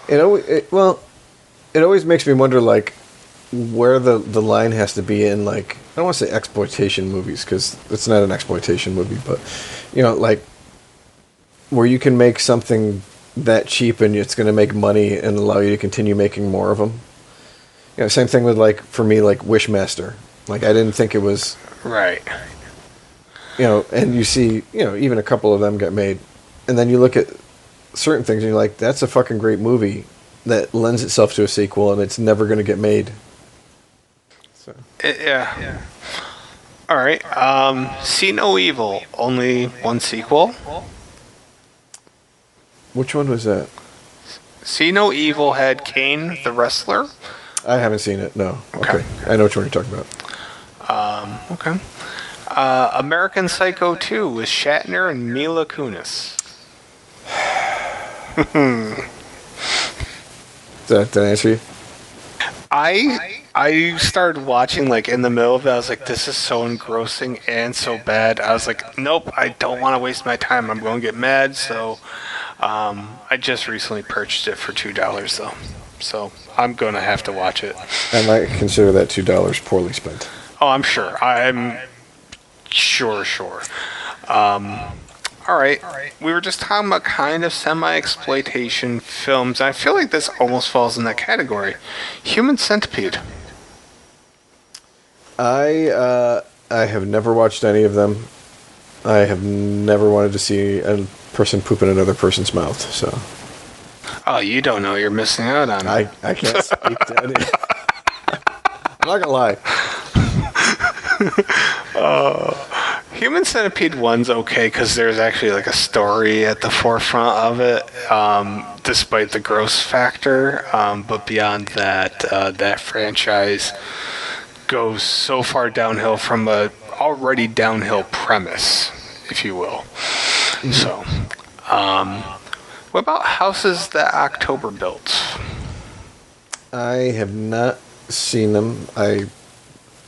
It always makes me wonder, where the line has to be in, I don't want to say exploitation movies, because it's not an exploitation movie, but, where you can make something that cheap and it's going to make money and allow you to continue making more of them. Same thing with, for me, Wishmaster. I didn't think it was... Right. And you see, even a couple of them get made. And then you look at certain things and you're like, that's a fucking great movie that lends itself to a sequel and it's never going to get made. So. Yeah. All right. See No Evil, only one sequel. Which one was that? See No Evil had Kane the Wrestler. I haven't seen it, no. Okay. I know which one you're talking about. Okay. American Psycho 2 with Shatner and Mila Kunis. Did that answer you? I started watching like in the middle of it. I was like, this is so engrossing and so bad. I was like, nope, I don't want to waste my time. I'm going to get mad. So I just recently purchased it for $2 though. So I'm going to have to watch it. I might consider that $2 poorly spent. Oh, I'm sure. I'm sure. All right. We were just talking about kind of semi-exploitation films. I feel like this almost falls in that category. Human Centipede. I have never watched any of them. I have never wanted to see a person poop in another person's mouth. So. Oh, you don't know. You're missing out on it. I can't speak to any. I'm not gonna lie. Human Centipede 1's okay because there's actually like a story at the forefront of it, despite the gross factor. But beyond that, that franchise goes so far downhill from a already downhill premise, if you will. Mm-hmm. So, what about Houses That October Built? I have not seen them. I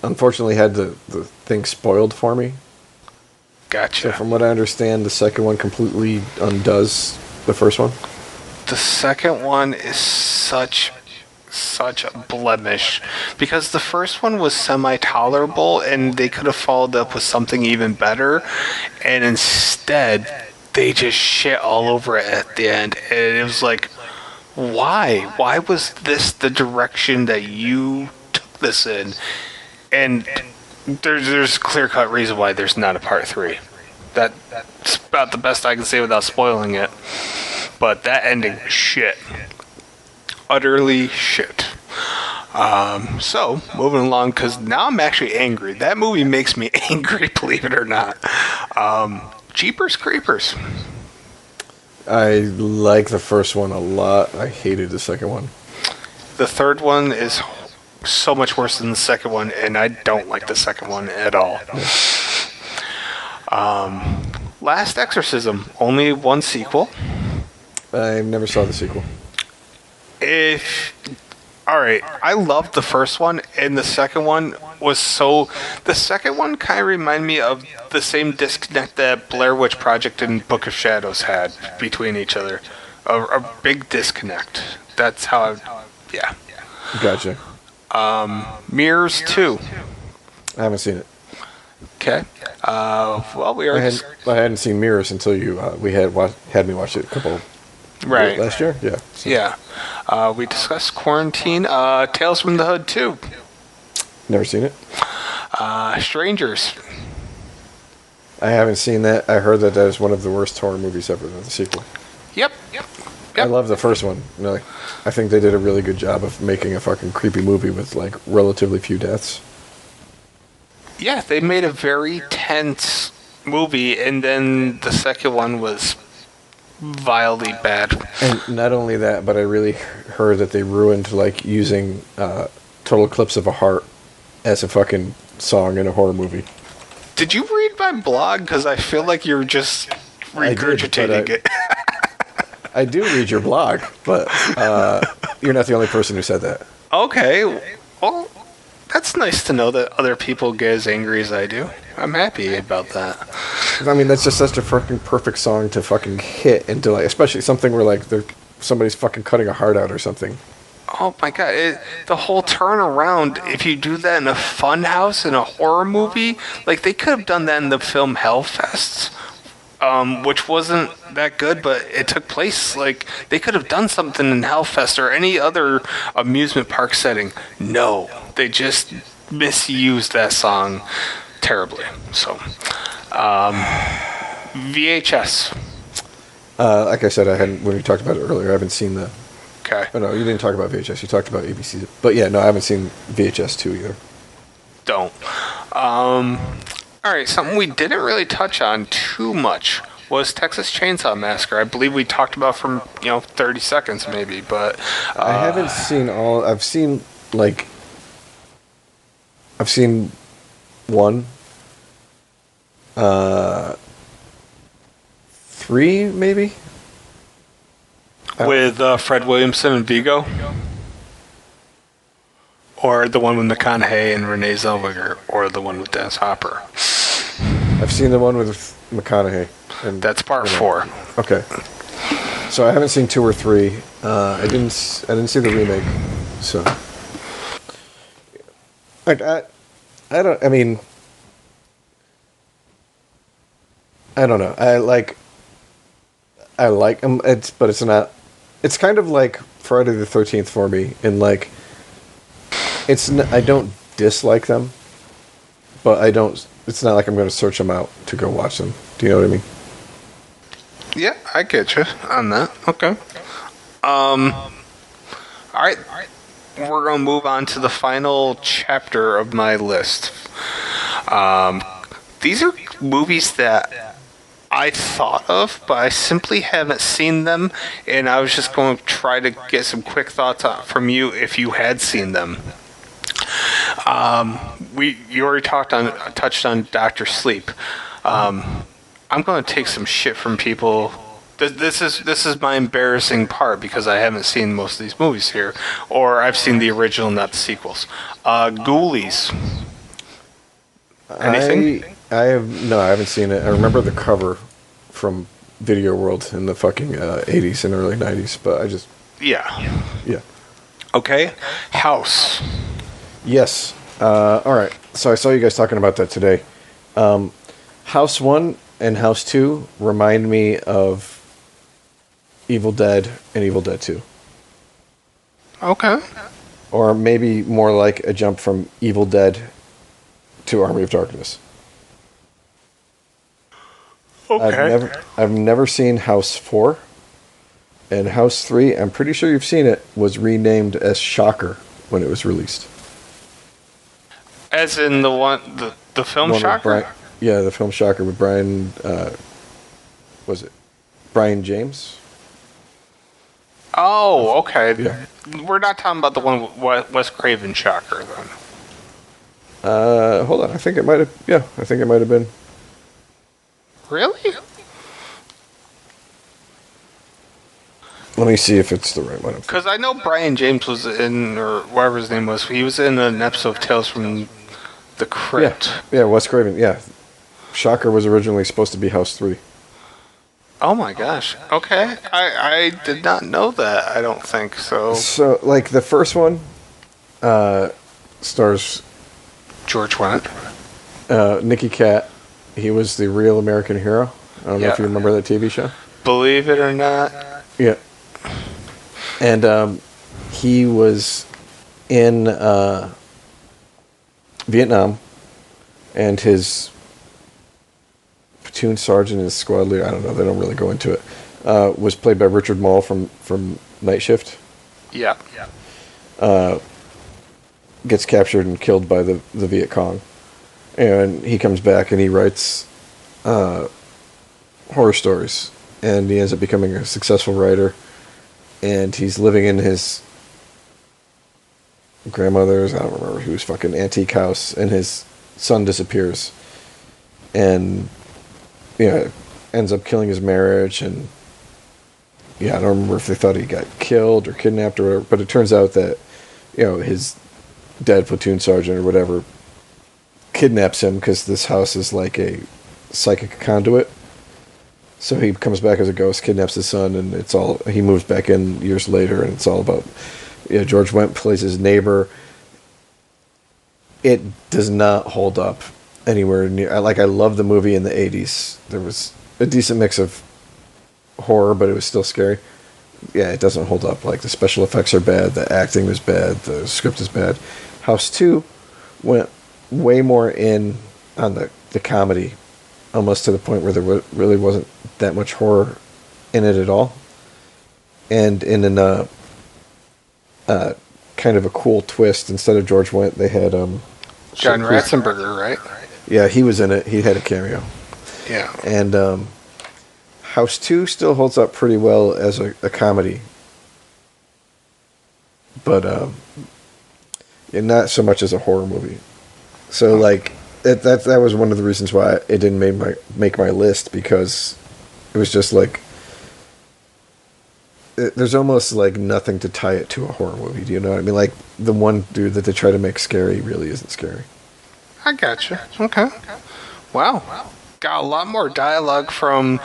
unfortunately had the thing spoiled for me. Gotcha. So from what I understand, the second one completely undoes the first one. The second one is such a blemish because the first one was semi-tolerable and they could have followed up with something even better, and instead they just shit all over it at the end, and it was like, why was this the direction that you took this in? And there's clear-cut reason why there's not a part 3. That's about the best I can say without spoiling it. But that ending was shit. Utterly shit. So, moving along, because now I'm actually angry. That movie makes me angry, believe it or not. Jeepers Creepers. I like the first one a lot. I hated the second one. The third one is so much worse than the second one, and I don't like the second one at all. Last Exorcism, only one sequel. I never saw the sequel. Alright, I loved the first one, and the second one was so... The second one kind of reminded me of the same disconnect that Blair Witch Project and Book of Shadows had between each other. A big disconnect. That's how yeah. Gotcha. Mirrors 2. I haven't seen it. Okay. Well, we already... I hadn't seen Mirrors until you had me watch it a couple... Right. Last year? Yeah. So. Yeah. We discussed Quarantine. Tales from the Hood 2. Never seen it. Strangers. I haven't seen that. I heard that is one of the worst horror movies ever, the sequel. Yep. I love the first one. Like, I think they did a really good job of making a fucking creepy movie with, like, relatively few deaths. Yeah, they made a very tense movie, and then the second one was vilely bad. And not only that, but I really heard that they ruined, like, using Total Eclipse of a Heart as a fucking song in a horror movie. Did you read my blog? Because I feel like you're just regurgitating it. I do read your blog, but you're not the only person who said that. Okay, well, that's nice to know that other people get as angry as I do. I'm happy about that. I mean, that's just such a fucking perfect song to fucking hit into, like, especially something where, like, somebody's fucking cutting a heart out or something. Oh my god, the whole turnaround, if you do that in a fun house, in a horror movie, like, they could have done that in the film Hellfest, which wasn't that good, but it took place, like, they could have done something in Hellfest or any other amusement park setting. No, they just misused that song terribly. So, VHS. Like I said, when we talked about it earlier, I haven't seen the... Okay. Oh, no, you didn't talk about VHS. You talked about ABC. But yeah, no, I haven't seen VHS 2 either. Don't. All right, something we didn't really touch on too much was Texas Chainsaw Massacre. I believe we talked about from 30 seconds maybe, but I haven't seen all. I've seen 1. 3, maybe? With Fred Williamson and Vigo? Or the one with McConaughey and Renee Zellweger? Or the one with Dennis Hopper? I've seen the one with McConaughey. And That's part 4. Okay. So I haven't seen 2 or 3. I didn't see the remake. So like I don't know. I like them. But it's not. It's kind of like Friday the 13th for me. And like, I don't dislike them, but I don't. It's not like I'm going to search them out to go watch them. Do you know what I mean? Yeah, I get you on that. Okay. All right. We're going to move on to the final chapter of my list. These are movies that I thought of, but I simply haven't seen them, and I was just going to try to get some quick thoughts from you if you had seen them. You already touched on Dr. Sleep. I'm going to take some shit from people. This is my embarrassing part because I haven't seen most of these movies here, or I've seen the original, not the sequels. Ghoulies. Anything? I haven't seen it. I remember the cover from Video World in the fucking 80s and early 90s, but I just Yeah. Okay. House. Yes. All right. So I saw you guys talking about that today. House 1 and House 2 remind me of Evil Dead and Evil Dead 2. Okay. Or maybe more like a jump from Evil Dead to Army of Darkness. Okay. I've never seen House 4. And House 3, I'm pretty sure you've seen it, was renamed as Shocker when it was released. As in the film Shocker? The film Shocker with Brian, was it Brian James? Oh, okay. Yeah. We're not talking about the one with Wes Craven Shocker, then. Hold on. I think it might have been. Really? Let me see if it's the right one. Because I know Brian James was in, or whatever his name was, he was in an episode of Tales from the Crypt. Yeah, Wes Craven, yeah. Shocker was originally supposed to be House 3. Oh my gosh. Okay. I did not know that, I don't think so. So, like, the first one stars George Wendt. Nicky Katt. He was the real American hero. I don't know if you remember that TV show. Believe it or not. Yeah. And he was in Vietnam, and his platoon sergeant, his squad leader, I don't know, they don't really go into it, was played by Richard Mall from Night Shift. Yeah. Gets captured and killed by the Viet Cong. And he comes back and he writes horror stories. And he ends up becoming a successful writer. And he's living in his grandmother's, I don't remember whose fucking antique house, and his son disappears. And, ends up killing his marriage. And, I don't remember if they thought he got killed or kidnapped or whatever. But it turns out that, his dead platoon sergeant or whatever kidnaps him because this house is like a psychic conduit. So he comes back as a ghost, kidnaps his son, and he moves back in years later, and it's all about, George Wendt plays his neighbor. It does not hold up anywhere near, I love the movie in the 80s. There was a decent mix of horror, but it was still scary. Yeah, it doesn't hold up. Like, the special effects are bad, the acting was bad, the script is bad. House 2 went way more in on the comedy, almost to the point where there really wasn't that much horror in it at all. And in an kind of a cool twist, instead of George Wendt, they had John Ratzenberger, right? Yeah, he was in it. He had a cameo. Yeah. And House 2 still holds up pretty well as a comedy. But not so much as a horror movie. So, that was one of the reasons why it didn't make my list, because it was just like there's almost like nothing to tie it to a horror movie. Do you know what I mean? Like the one dude that they try to make scary really isn't scary. I gotcha. Okay. Wow. Got a lot more dialogue from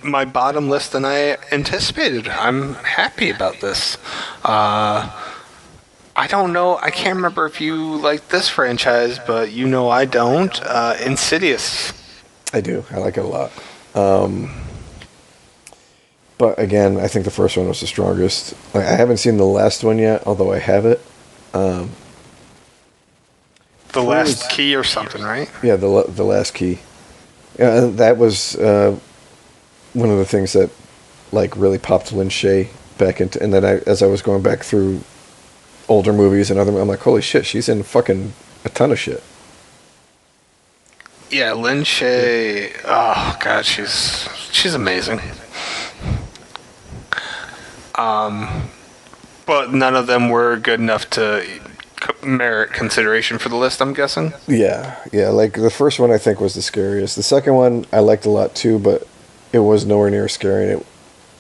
my bottom list than I anticipated. I'm happy about this. I don't know. I can't remember if you like this franchise, but you know I don't. Insidious. I do. I like it a lot. But again, I think the first one was the strongest. Like, I haven't seen the last one yet, although I have it. The Last Key or something, right? Yeah, the Last Key. Yeah, and that was one of the things that like really popped Lin Shaye back into. And then as I was going back through older movies and other, I'm like, holy shit, she's in fucking a ton of shit. Yeah, Lin Shaye. Oh god, she's amazing. But none of them were good enough to merit consideration for the list, I'm guessing. Yeah. Like the first one I think was the scariest. The second one I liked a lot too, but it was nowhere near scary.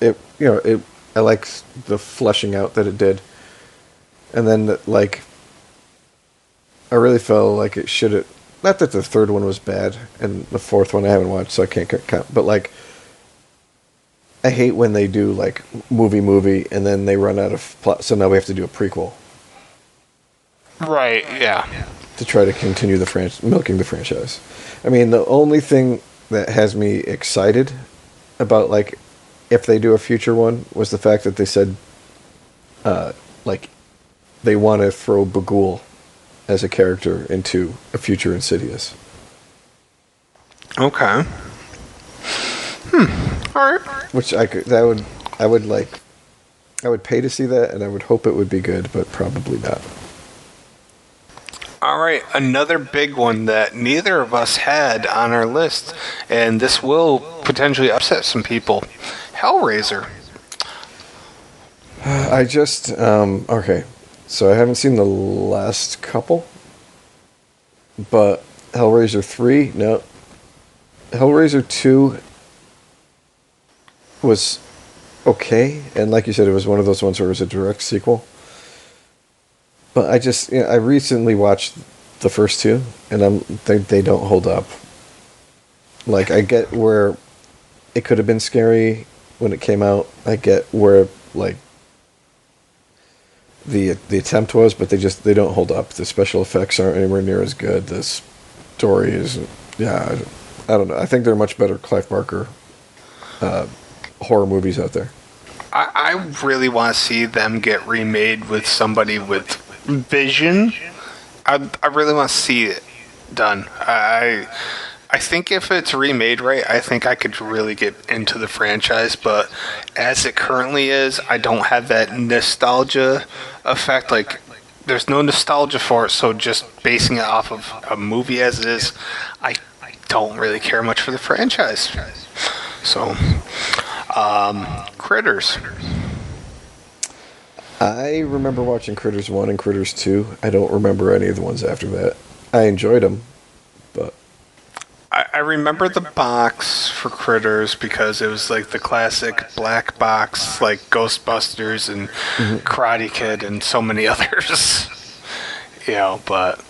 And I liked the fleshing out that it did. And then like I really felt like it should have. Not that the third one was bad, and the fourth one I haven't watched, so I can't count. But like, I hate when they do like movie, and then they run out of plot, so now we have to do a prequel. Right. Yeah. To try to continue the milking the franchise. I mean, the only thing that has me excited about like if they do a future one was the fact that they said, like, they want to throw Bagul as a character into a future Insidious. Okay. All right. Which I would pay to see that, and I would hope it would be good, but probably not. All right, another big one that neither of us had on our list, and this will potentially upset some people. Hellraiser. I just okay. So I haven't seen the last couple, but Hellraiser 3, no. Hellraiser 2 was okay, and like you said, it was one of those ones where it was a direct sequel. But I recently watched the first two, and they don't hold up. Like, I get where it could have been scary when it came out. I get where like the attempt was, but they don't hold up. The special effects aren't anywhere near as good. The story is, I don't know. I think there are much better Clive Barker horror movies out there. I really want to see them get remade with somebody with vision. I really want to see it done. I think if it's remade right, I think I could really get into the franchise, but as it currently is, I don't have that nostalgia effect. Like, there's no nostalgia for it, so just basing it off of a movie as it is, I don't really care much for the franchise. So, Critters. I remember watching Critters 1 and Critters 2. I don't remember any of the ones after that. I enjoyed them, but I remember the box for Critters because it was like the classic black box, like Ghostbusters and Karate Kid and so many others. But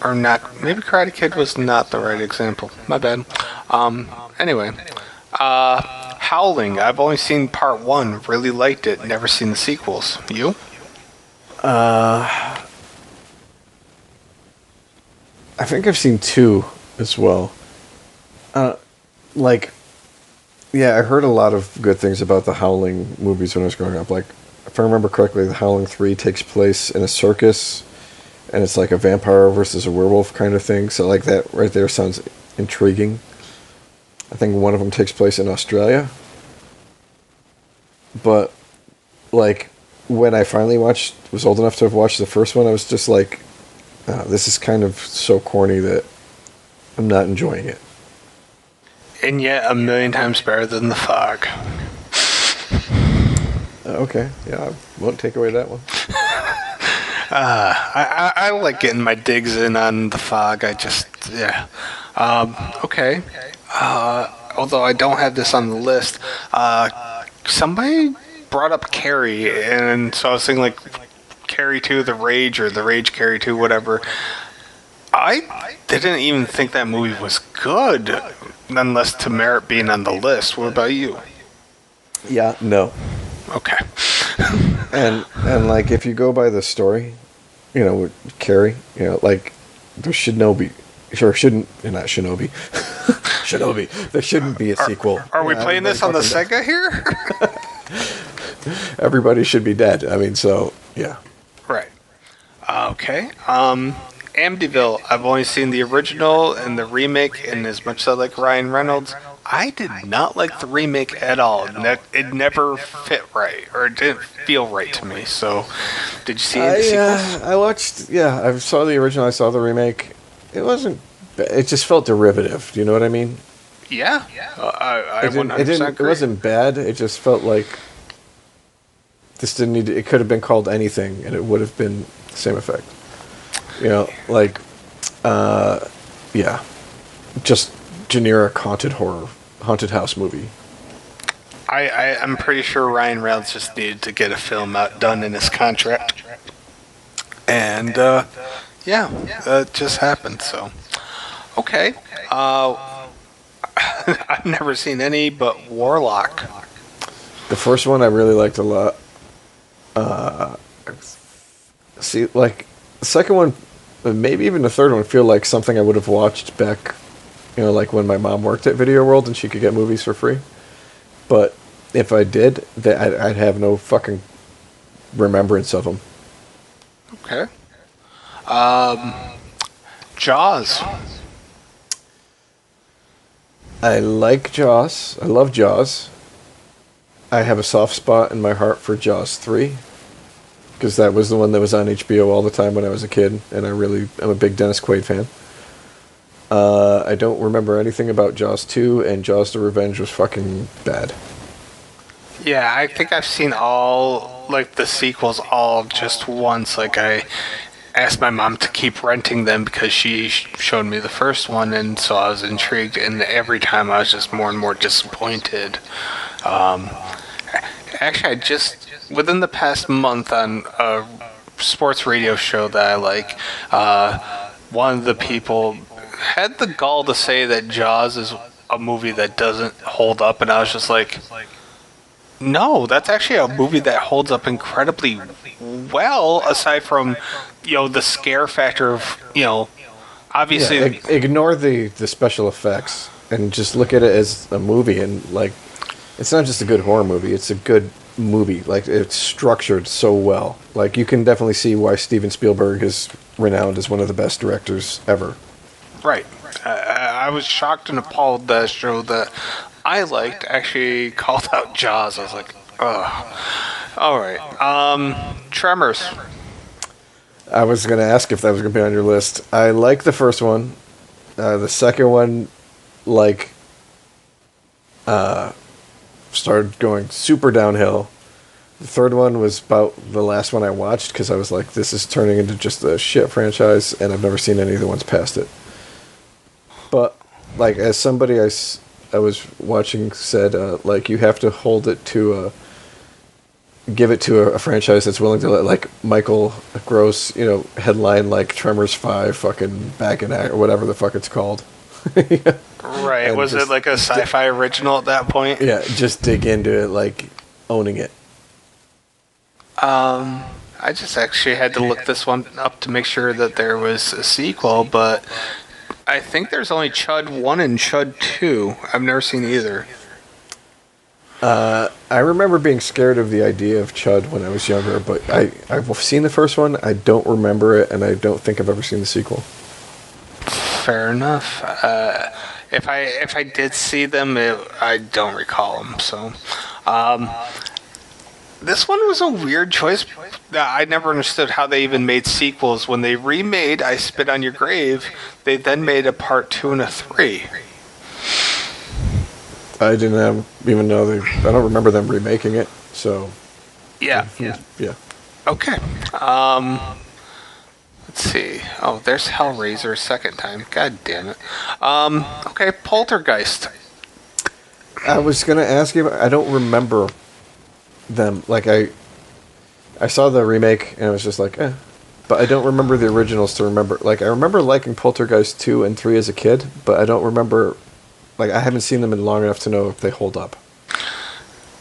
or not. Maybe Karate Kid was not the right example. My bad. Anyway, Howling. I've only seen part 1. Really liked it. Never seen the sequels. You? I think I've seen 2 as well. I heard a lot of good things about the Howling movies when I was growing up. Like, if I remember correctly, the Howling 3 takes place in a circus, and it's like a vampire versus a werewolf kind of thing. So, like, that right there sounds intriguing. I think one of them takes place in Australia. But, like, when I finally was old enough to have watched the first one, I was just like, this is kind of so corny that I'm not enjoying it. And yet, a million times better than The Fog. Okay, yeah, I won't take away that one. I like getting my digs in on the fog. Yeah. Okay. Although I don't have this on the list, somebody brought up Carrie, and so I was thinking like Carrie 2, The Rage, or The Rage Carrie 2, whatever. I didn't even think that movie was good, nonetheless to merit being on the list. What about you? Yeah, no. Okay. And like if you go by the story, with Carrie, like there shouldn't not Shinobi. Shinobi. There shouldn't be a sequel. Are we playing this on the Sega here? Everybody should be dead. I mean, so yeah. Right. Okay. Amityville. I've only seen the original and the remake, and as much as I like Ryan Reynolds, I did not like the remake at all. It never fit right, or it didn't feel right to me. So, did you see the sequels? I watched. Yeah, I saw the original. I saw the remake. It wasn't. It just felt derivative. Do you know what I mean? Yeah. I 100% It wasn't bad. It just felt like this didn't need. It could have been called anything, and it would have been the same effect. Yeah, just generic haunted house movie. I'm pretty sure Ryan Reynolds just needed to get a film done in his contract, and it just happened. So, okay, I've never seen any but Warlock. The first one I really liked a lot. See, like the second one, maybe even the third one, feel like something I would have watched back, like when my mom worked at Video World and she could get movies for free. But if I did, I'd have no fucking remembrance of them. Okay. Jaws. I like Jaws. I love Jaws. I have a soft spot in my heart for Jaws 3. Because that was the one that was on HBO all the time when I was a kid. And I'm a big Dennis Quaid fan. I don't remember anything about Jaws 2. And Jaws the Revenge was fucking bad. Yeah, I think I've seen all, like, the sequels all just once. Like, I asked my mom to keep renting them because she showed me the first one, and so I was intrigued, and every time I was just more and more disappointed. Actually, I just, within the past month on a sports radio show that I like, one of the people had the gall to say that Jaws is a movie that doesn't hold up, and I was just like, no, that's actually a movie that holds up incredibly well, aside from, the scare factor of, obviously... Yeah, ignore the special effects and just look at it as a movie, and, like, it's not just a good horror movie, it's a good movie. Like, it's structured so well. Like, you can definitely see why Steven Spielberg is renowned as one of the best directors ever. Right. I was shocked and appalled that a show that I liked actually called out Jaws. I was like, ugh. All right. Tremors. I was going to ask if that was going to be on your list. I like the first one. The second one, started going super downhill. The third one was about the last one I watched because I was like, this is turning into just a shit franchise, and I've never seen any of the ones past it. But, like, as somebody I was watching said, you have to hold it to give it to a franchise that's willing to let, like, Michael Gross, headline, like, Tremors 5 fucking back in act, or whatever the fuck it's called. Yeah. Right. Was it like a sci-fi original at that point? Yeah, just dig into it, like, owning it. I just actually had to look this one up to make sure that there was a sequel, but I think there's only Chud 1 and Chud 2. I've never seen either. I remember being scared of the idea of Chud when I was younger, but I've seen the first one, I don't remember it, and I don't think I've ever seen the sequel. Fair enough. If I did see them, I don't recall them. So, this one was a weird choice. I never understood how they even made sequels. When they remade I Spit on Your Grave, they then made a part 2 and a 3. I didn't even know I don't remember them remaking it. So yeah. Yeah. Okay. let's see. Oh, there's Hellraiser a second time. God damn it. Okay, Poltergeist. I was gonna ask you. I don't remember them. Like I saw the remake and I was just like, eh. But I don't remember the originals to remember. Like I remember liking Poltergeist 2 and 3 as a kid, but I don't remember. Like I haven't seen them in long enough to know if they hold up.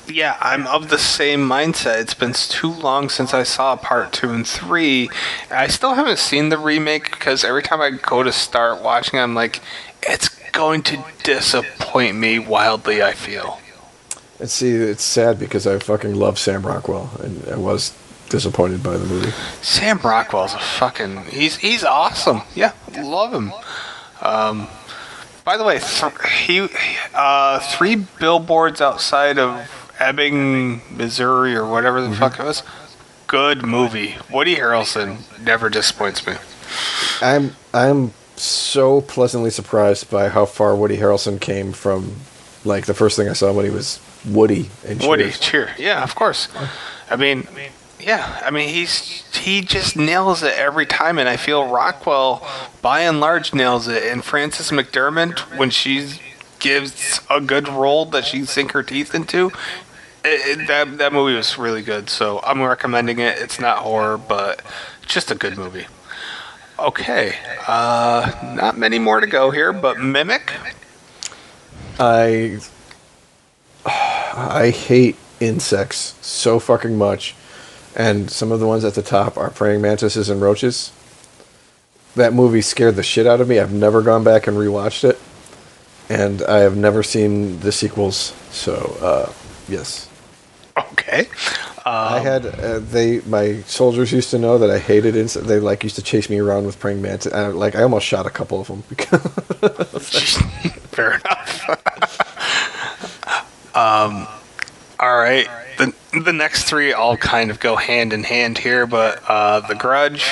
Yeah, I'm of the same mindset. It's been too long since I saw part 2 and 3. I still haven't seen the remake because every time I go to start watching, I'm like, it's going to disappoint me wildly, I feel. And see, it's sad because I fucking love Sam Rockwell, and I was disappointed by the movie. Sam Rockwell's a fucking... He's awesome. Yeah, love him. By the way, 3 billboards outside of Ebbing, Missouri, or whatever the fuck it was. Good movie. Woody Harrelson never disappoints me. I'm so pleasantly surprised by how far Woody Harrelson came from, like, the first thing I saw when he was Woody in Cheers. Woody, Cheer. Yeah, of course. I mean, yeah. I mean, he just nails it every time, and I feel Rockwell, by and large, nails it. And Frances McDermott, when she gives a good role that she sink her teeth into, that movie was really good. So I'm recommending it. It's not horror, but it's just a good movie. Okay, not many more to go here, but Mimic. I hate insects so fucking much, and some of the ones at the top are praying mantises and roaches. That movie scared the shit out of me. I've never gone back and rewatched it, and I have never seen the sequels. So, yes. Okay. I had my soldiers used to know that I hated insects. They used to chase me around with praying mantises. I almost shot a couple of them because Fair enough. All right. The next 3 all kind of go hand in hand here, but The Grudge.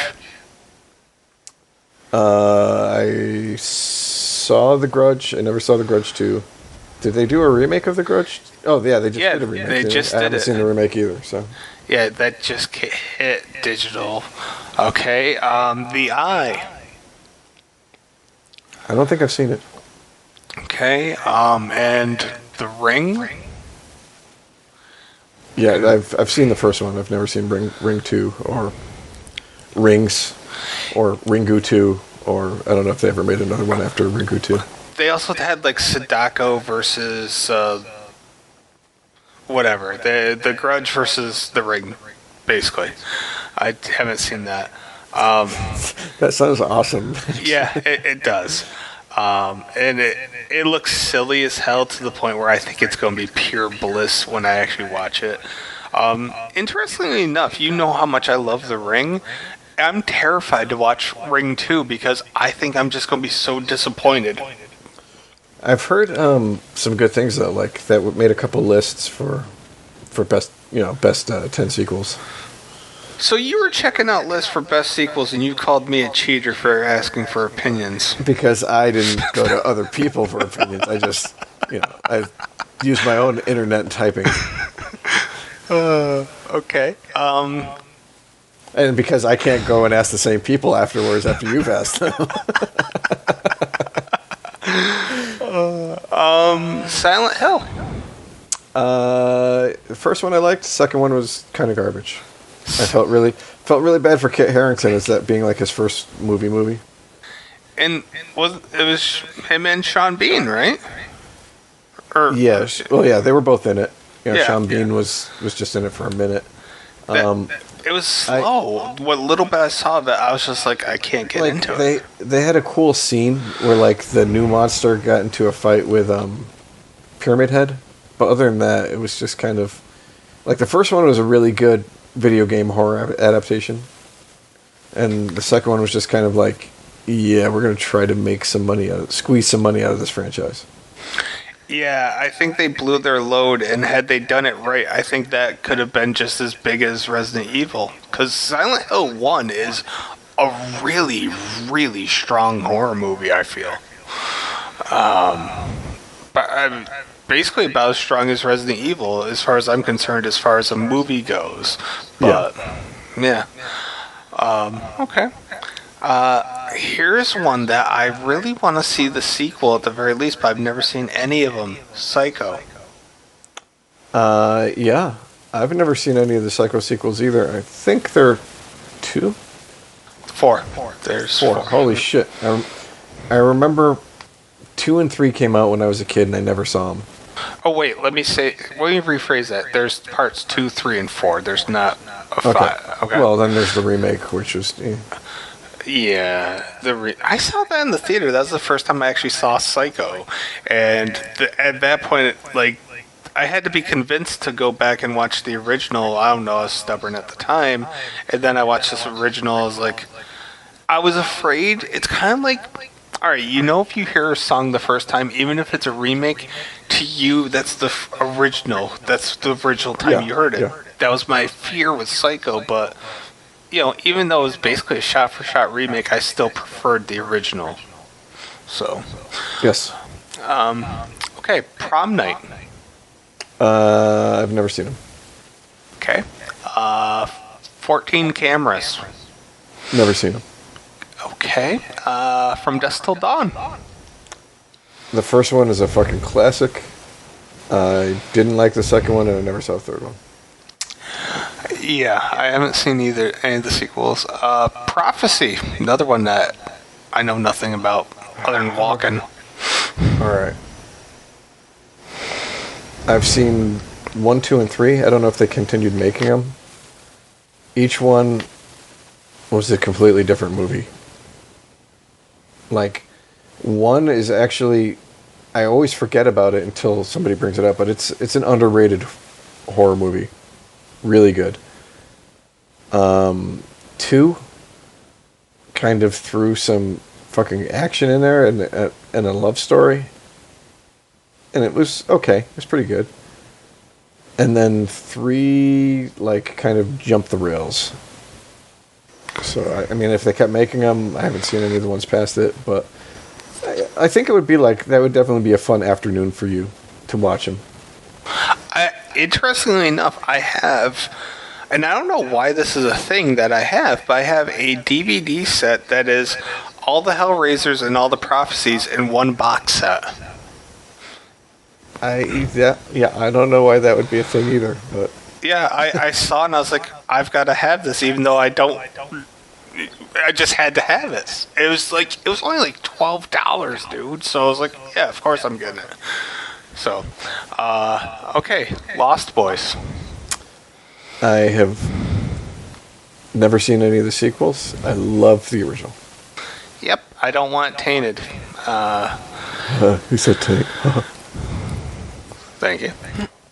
I saw The Grudge. I never saw The Grudge 2. Did they do a remake of The Grudge? Oh, yeah, they just did a remake. They just did it. I haven't seen the remake either, so. Yeah, that just hit digital. Okay, The Eye. I don't think I've seen it. Okay, and The Ring. Yeah, I've seen the first one. I've never seen Ring 2 or Rings or Ringu 2, or I don't know if they ever made another one after Ringu 2. They also had like Sadako versus whatever. The Grudge versus The Ring, basically. I haven't seen that. That sounds awesome. Yeah, it does. And it looks silly as hell to the point where I think it's going to be pure bliss when I actually watch it. Interestingly enough, you know how much I love The Ring. I'm terrified to watch Ring 2 because I think I'm just going to be so disappointed. I've heard some good things though, like that made a couple lists for best 10 sequels. So you were checking out lists for best sequels, and you called me a cheater for asking for opinions. Because I didn't go to other people for opinions. I just, I used my own internet typing. Okay. And because I can't go and ask the same people afterwards after you've asked them. Silent Hill. The first one I liked. The second one was kind of garbage. I felt really bad for Kit Harington as that being like his first movie. And it was him and Sean Bean, right? Yeah. Well, yeah, they were both in it. Yeah, Sean Bean was just in it for a minute. It was slow. What little bit I saw of it, I was just like, I can't get into it. They had a cool scene where like the new monster got into a fight with Pyramid Head, but other than that, it was just kind of like the first one was a really good video game horror adaptation, and the second one was just kind of like, yeah, we're gonna try to squeeze some money out of this franchise. Yeah, I think they blew their load, and had they done it right, I think that could have been just as big as Resident Evil. Because Silent Hill 1 is a really, really strong horror movie, I feel. But I'm basically about as strong as Resident Evil, as far as I'm concerned, as far as a movie goes. But, yeah. Okay. Here's one that I really want to see the sequel at the very least, but I've never seen any of them. Psycho. Yeah. I've never seen any of the Psycho sequels either. I think there are 2? 4. There's 4. Holy shit. I remember 2 and 3 came out when I was a kid and I never saw them. Oh, wait, let me rephrase that. There's parts 2, 3, and 4. There's not a 5. Okay. Well, then there's the remake, which is... Yeah, I saw that in the theater. That was the first time I actually saw Psycho, and at that point, like, I had to be convinced to go back and watch the original. I don't know, I was stubborn at the time, and then I watched this original. I was like, I was afraid. It's kind of like, all right, if you hear a song the first time, even if it's a remake, to you, that's the original. That's the original time you heard it. Yeah. That was my fear with Psycho, but... even though it was basically a shot-for-shot remake, I still preferred the original. So. Yes. Okay, Prom Night. I've never seen him. Okay. 14 Cameras. Never seen him. Okay. From Dusk Till Dawn. The first one is a fucking classic. I didn't like the second one, and I never saw the third one. Yeah, I haven't seen any of the sequels. Prophecy, another one that I know nothing about other than walking. Alright. I've seen 1, 2, and 3. I don't know if they continued making them. Each one was a completely different movie. Like, 1 is actually... I always forget about it until somebody brings it up, but it's an underrated horror movie. Really good. 2 kind of threw some fucking action in there and a love story. And it was okay. It was pretty good. And then 3, like, kind of jumped the rails. So, I mean, if they kept making them, I haven't seen any of the ones past it, but I think it would be like, that would definitely be a fun afternoon for you to watch them. Interestingly enough, I have, and I don't know why this is a thing that I have, but I have a DVD set that is all the Hellraisers and all the Prophecies in one box set. I don't know why that would be a thing either, but... Yeah, I saw it and I was like, I've got to have this, even though I just had to have it. It was only like $12, dude, so I was like, yeah, of course I'm getting it. So, okay, Lost Boys. I have never seen any of the sequels. I love the original. Yep, I don't want it tainted. He said taint. Thank you.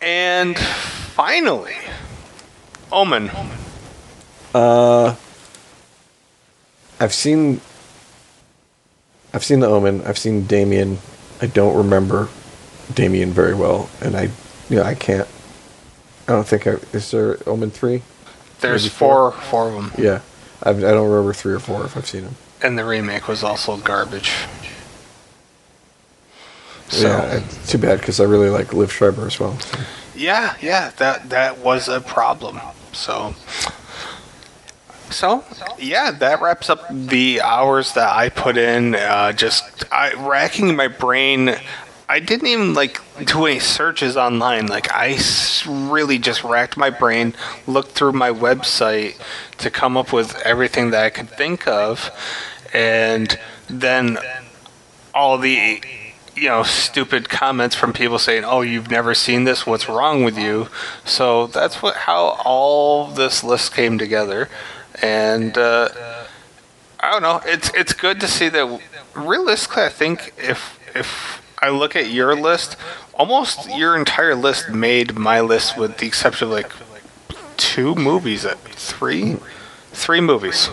And finally, Omen. I've seen the Omen. I've seen Damien. I don't remember Damien very well, and I can't. I don't think is there Omen 3? There's four of them. Yeah, I don't remember 3 or 4 if I've seen them. And the remake was also garbage. So. Yeah, it's too bad because I really like Liv Schreiber as well. So. Yeah, that was a problem. So yeah, that wraps up the hours that I put in. Racking my brain. I didn't even do any searches online. I really just racked my brain, looked through my website to come up with everything that I could think of, and then all the stupid comments from people saying, "Oh, you've never seen this? What's wrong with you?" So that's how all this list came together, and I don't know. It's good to see that. Realistically, I think if I look at your list, almost your entire list made my list, with the exception of 2 movies. Three movies.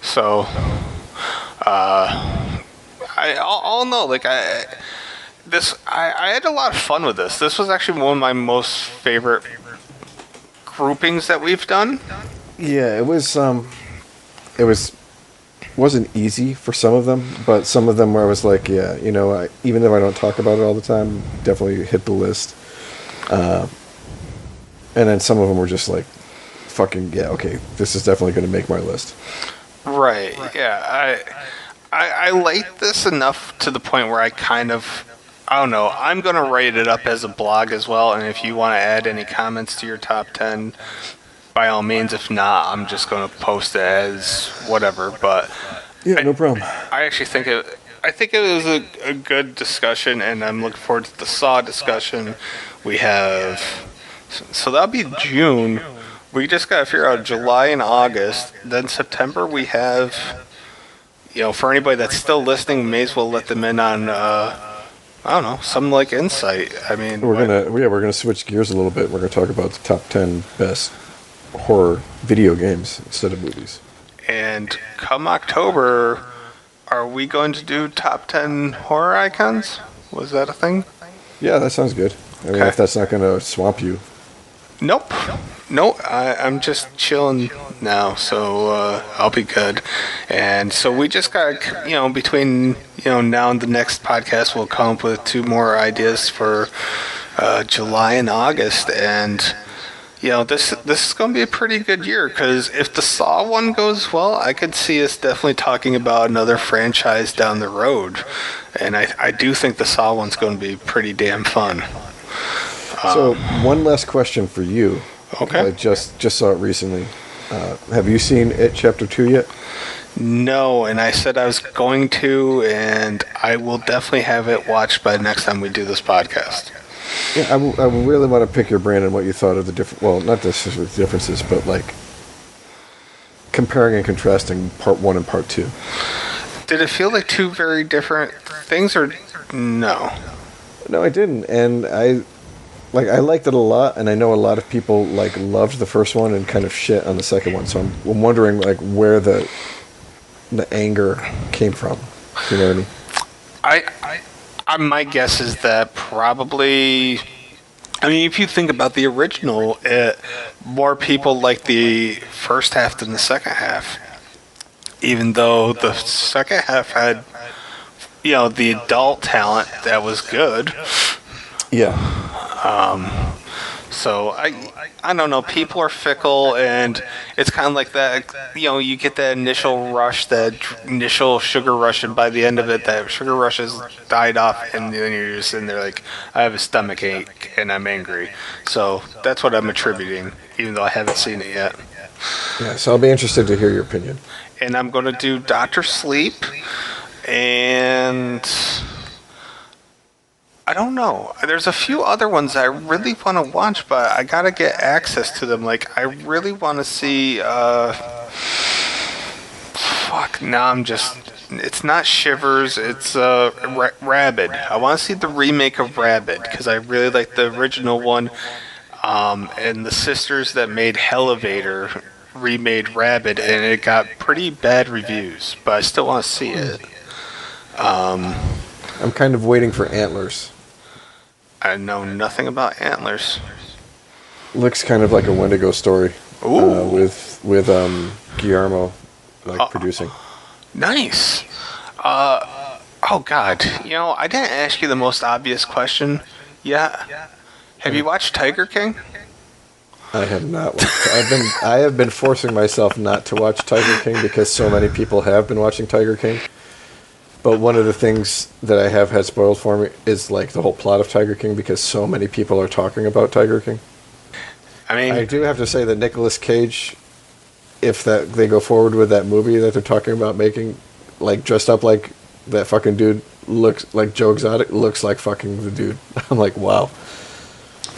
So, I'll know. I had a lot of fun with this. This was actually one of my most favorite groupings that we've done. Yeah, it wasn't easy for some of them, but some of them where I was like, yeah, even though I don't talk about it all the time, definitely hit the list. And then some of them were just fucking, yeah, okay, this is definitely going to make my list. Right. Yeah. I like this enough to the point where I don't know. I'm gonna write it up as a blog as well, and if you want to add any comments to your top 10, by all means. If not, I'm just gonna post it as whatever. But Yeah, no problem. I actually think it. I think it was a good discussion, and I'm looking forward to the Saw discussion. We have, so that'll be June. We just got to figure out July and August. Then September we have, for anybody that's still listening, may as well let them in on, I don't know, something like Insight. I mean, We're gonna switch gears a little bit. We're gonna talk about the top 10 best horror video games instead of movies. And come October, are we going to do top 10 horror icons? Was that a thing? Yeah, that sounds good. I mean, Okay. if that's not gonna swamp you. Nope. Nope. I'm just chilling now, so I'll be good. And so we just got, between, now and the next podcast, we'll come up with 2 more ideas for July and August. And, this is going to be a pretty good year, because if the Saw one goes well, I could see us definitely talking about another franchise down the road. And I do think the Saw one's going to be pretty damn fun. So, one last question for you. Okay. I just saw it recently. Have you seen It Chapter 2 yet? No, and I said I was going to, and I will definitely have it watched by next time we do this podcast. Yeah, I really want to pick your brain on what you thought of the different. Well, not necessarily differences, but like comparing and contrasting part 1 and part 2. Did it feel like 2 very different things, or no? No, I didn't, and I liked it a lot, and I know a lot of people loved the first one and kind of shit on the second one. So I'm wondering where the anger came from. You know what I mean? My guess is that probably. I mean, if you think about the original, more people like the first half than the second half. Even though the second half had, the adult talent that was good. Yeah. So I don't know. People are fickle, and it's kind of like that. You get that initial rush, that initial sugar rush, and by the end of it, that sugar rush has died off, and then you're just sitting there like, I have a stomach ache and I'm angry. So that's what I'm attributing, even though I haven't seen it yet. Yeah. So I'll be interested to hear your opinion. And I'm going to do Dr. Sleep, and I don't know. There's a few other ones I really want to watch, but I gotta get access to them. Like, I really want to see. It's not Shivers. It's Rabid. I want to see the remake of Rabid because I really like the original one. And the sisters that made Hellevator remade Rabid, and it got pretty bad reviews. But I still want to see it. I'm kind of waiting for Antlers. I know nothing about Antlers. Looks kind of like a Wendigo story. Ooh. With Guillermo producing. Nice. Oh God. I didn't ask you the most obvious question. Yeah. Have you watched Tiger King? I have not watched. I have been forcing myself not to watch Tiger King because so many people have been watching Tiger King. But one of the things that I have had spoiled for me is the whole plot of Tiger King because so many people are talking about Tiger King. I mean, I do have to say that Nicolas Cage, if they go forward with that movie that they're talking about making, dressed up like that fucking dude, looks like Joe Exotic, looks like fucking the dude. I'm like, wow.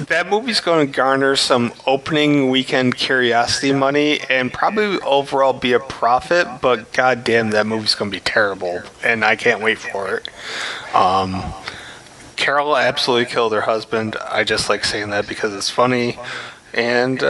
that movie's going to garner some opening weekend curiosity money and probably overall be a profit, but goddamn, that movie's going to be terrible, and I can't wait for it. Carol absolutely killed her husband. I just like saying that because it's funny. And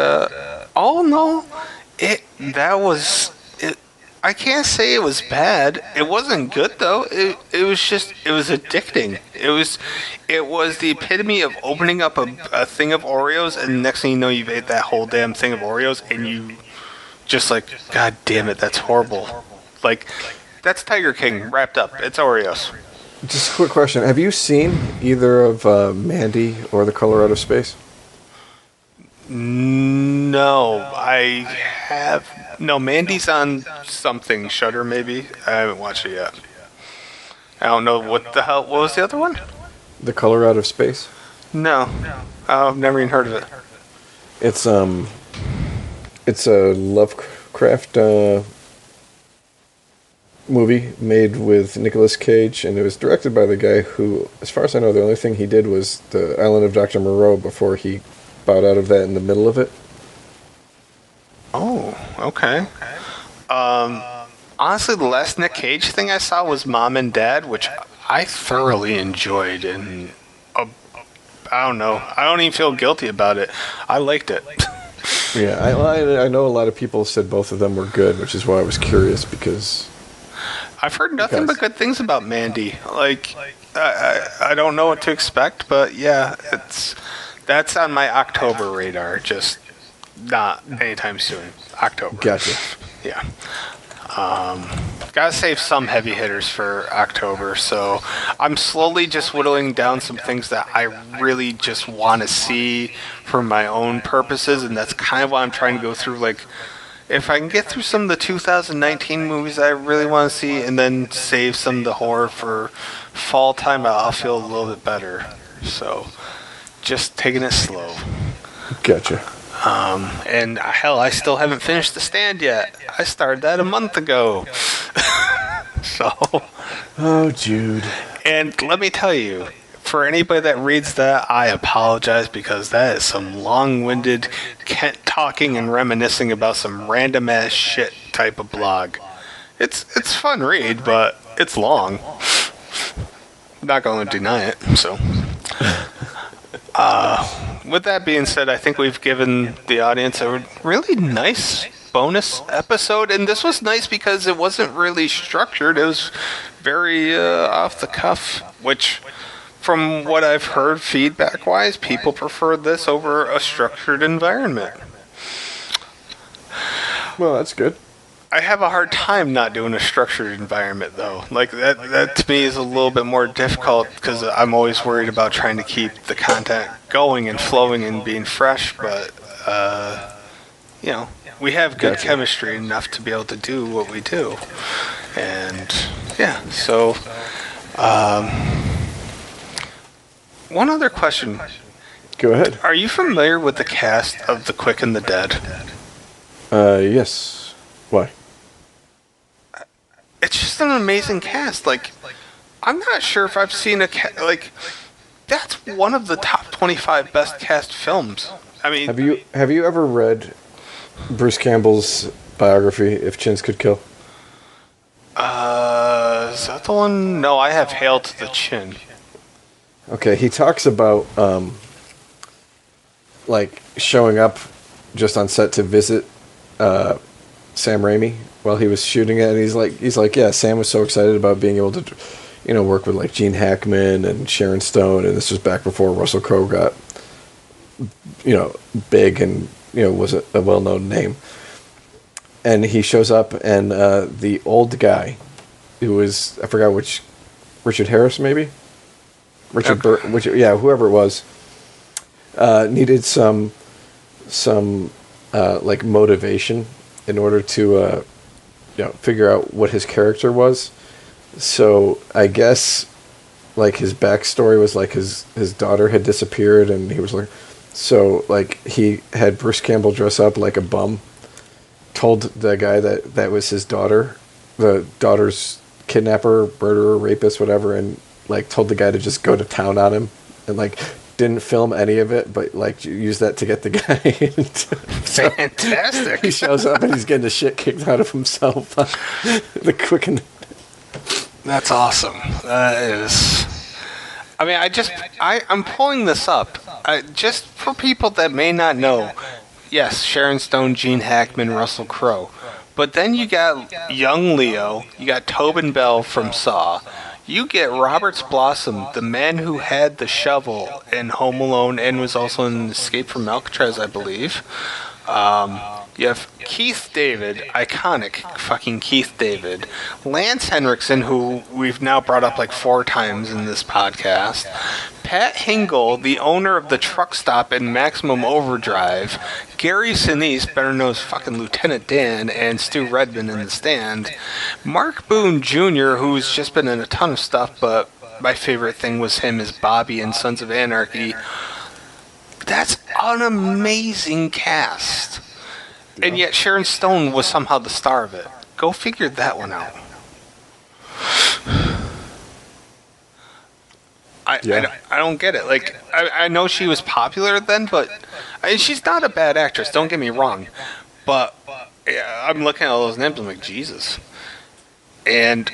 I can't say it was bad. It wasn't good though. It was addicting. It was the epitome of opening up a thing of Oreos, and next thing you know, you've ate that whole damn thing of Oreos, and you just like, God damn it, that's horrible. Like, that's Tiger King wrapped up. It's Oreos. Just a quick question: have you seen either of Mandy or The Color Out of Space? No, I have. No, Mandy's on something. Shudder, maybe? I haven't watched it yet. I don't know what the hell. What was the other one? The Color Out of Space. No. I've never even heard of it. It's a Lovecraft movie made with Nicolas Cage, and it was directed by the guy who, as far as I know, the only thing he did was The Island of Dr. Moreau before he bowed out of that in the middle of it. Oh, okay. Honestly, the last Nick Cage thing I saw was Mom and Dad, which I thoroughly enjoyed, and I don't know. I don't even feel guilty about it. I liked it. Yeah, I know a lot of people said both of them were good, which is why I was curious, because I've heard nothing but good things about Mandy. Like, I don't know what to expect, but yeah, that's on my October radar. Just not anytime soon. October. Gotcha. Yeah. Gotta save some heavy hitters for October, so I'm slowly just whittling down some things that I really just want to see for my own purposes, and that's kind of what I'm trying to go through. Like, if I can get through some of the 2019 movies I really want to see, and then save some of the horror for fall time, I'll feel a little bit better. So, just taking it slow. Gotcha. And hell, I still haven't finished The Stand yet. I started that a month ago. So. Oh, Jude. And let me tell you, for anybody that reads that, I apologize, because that is some long-winded Kent talking and reminiscing about some random-ass shit type of blog. It's fun read, but it's long. Not going to deny it, so. With that being said, I think we've given the audience a really nice bonus episode, and this was nice because it wasn't really structured. It was very off the cuff, which, from what I've heard feedback-wise, people prefer this over a structured environment. Well, that's good. I have a hard time not doing a structured environment, though. Like, that to me is a little bit more difficult, because I'm always worried about trying to keep the content going and flowing and being fresh, but, you know, we have good chemistry enough to be able to do what we do. And, yeah, so, one other question. Go ahead. Are you familiar with the cast of The Quick and the Dead? Yes. Why? It's just an amazing cast. Like, I'm not sure if I've seen like, that's one of the top 25 best cast films. I mean, have you ever read Bruce Campbell's biography, If Chins Could Kill? Is that the one? No, I have Hail to the Chin. Okay, he talks about like showing up just on set to visit Sam Raimi while he was shooting it, and he's like, yeah, Sam was so excited about being able to, you know, work with like Gene Hackman and Sharon Stone, and this was back before Russell Crowe got, you know, big and, you know, was a well-known name. And he shows up, and the old guy, who was, I forgot which, Richard Harris maybe, whoever it was, needed some like motivation in order to you know, figure out what his character was. So I guess like his backstory was like his daughter had disappeared, and he was like, so like he had Bruce Campbell dress up like a bum, told the guy that was his daughter, the daughter's kidnapper, murderer, rapist, whatever, and like told the guy to just go to town on him, and like didn't film any of it, but like use that to get the guy. So fantastic. He shows up and he's getting the shit kicked out of himself. The Quick and... That's awesome. That is. I mean, I'm pulling this up just for people that may not know. Yes, Sharon Stone, Gene Hackman, Russell Crowe. But then you got young Leo, you got Tobin Bell from Saw, you get Roberts Blossom, the man who had the shovel in Home Alone and was also in Escape from Alcatraz, I believe. You have Keith David, iconic fucking Keith David. Lance Henriksen, who we've now brought up like 4 times in this podcast. Pat Hingle, the owner of the truck stop in Maximum Overdrive, Gary Sinise, better known as fucking Lieutenant Dan, and Stu Redman in The Stand, Mark Boone Jr., who's just been in a ton of stuff, but my favorite thing was him as Bobby in Sons of Anarchy. That's an amazing cast. Yeah. And yet Sharon Stone was somehow the star of it. Go figure that one out. I don't get it. Like, I know she was popular then, but she's not a bad actress. Don't get me wrong. But I'm looking at all those names. I'm like, Jesus. And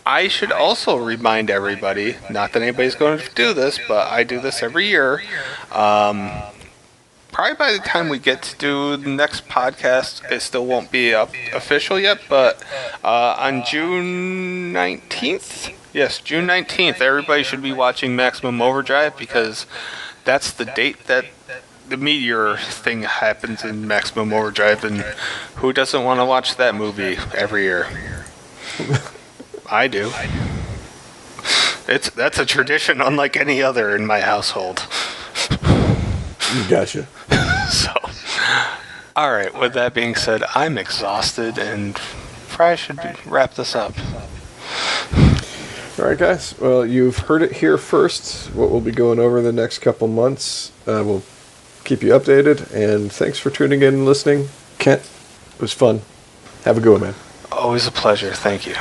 I should also remind everybody, not that anybody's going to do this, but I do this every year. Probably by the time we get to do the next podcast, it still won't be up official yet, but on June 19th, yes, June 19th, everybody should be watching Maximum Overdrive because that's the date that the meteor thing happens in Maximum Overdrive, and who doesn't want to watch that movie every year? I do. That's a tradition unlike any other in my household. Gotcha. So, all right. With that being said, I'm exhausted and probably should wrap this up. All right, guys. Well, you've heard it here first. What we'll be going over in the next couple months. We'll keep you updated. And thanks for tuning in and listening. Kent, it was fun. Have a good one, man. Always a pleasure. Thank you.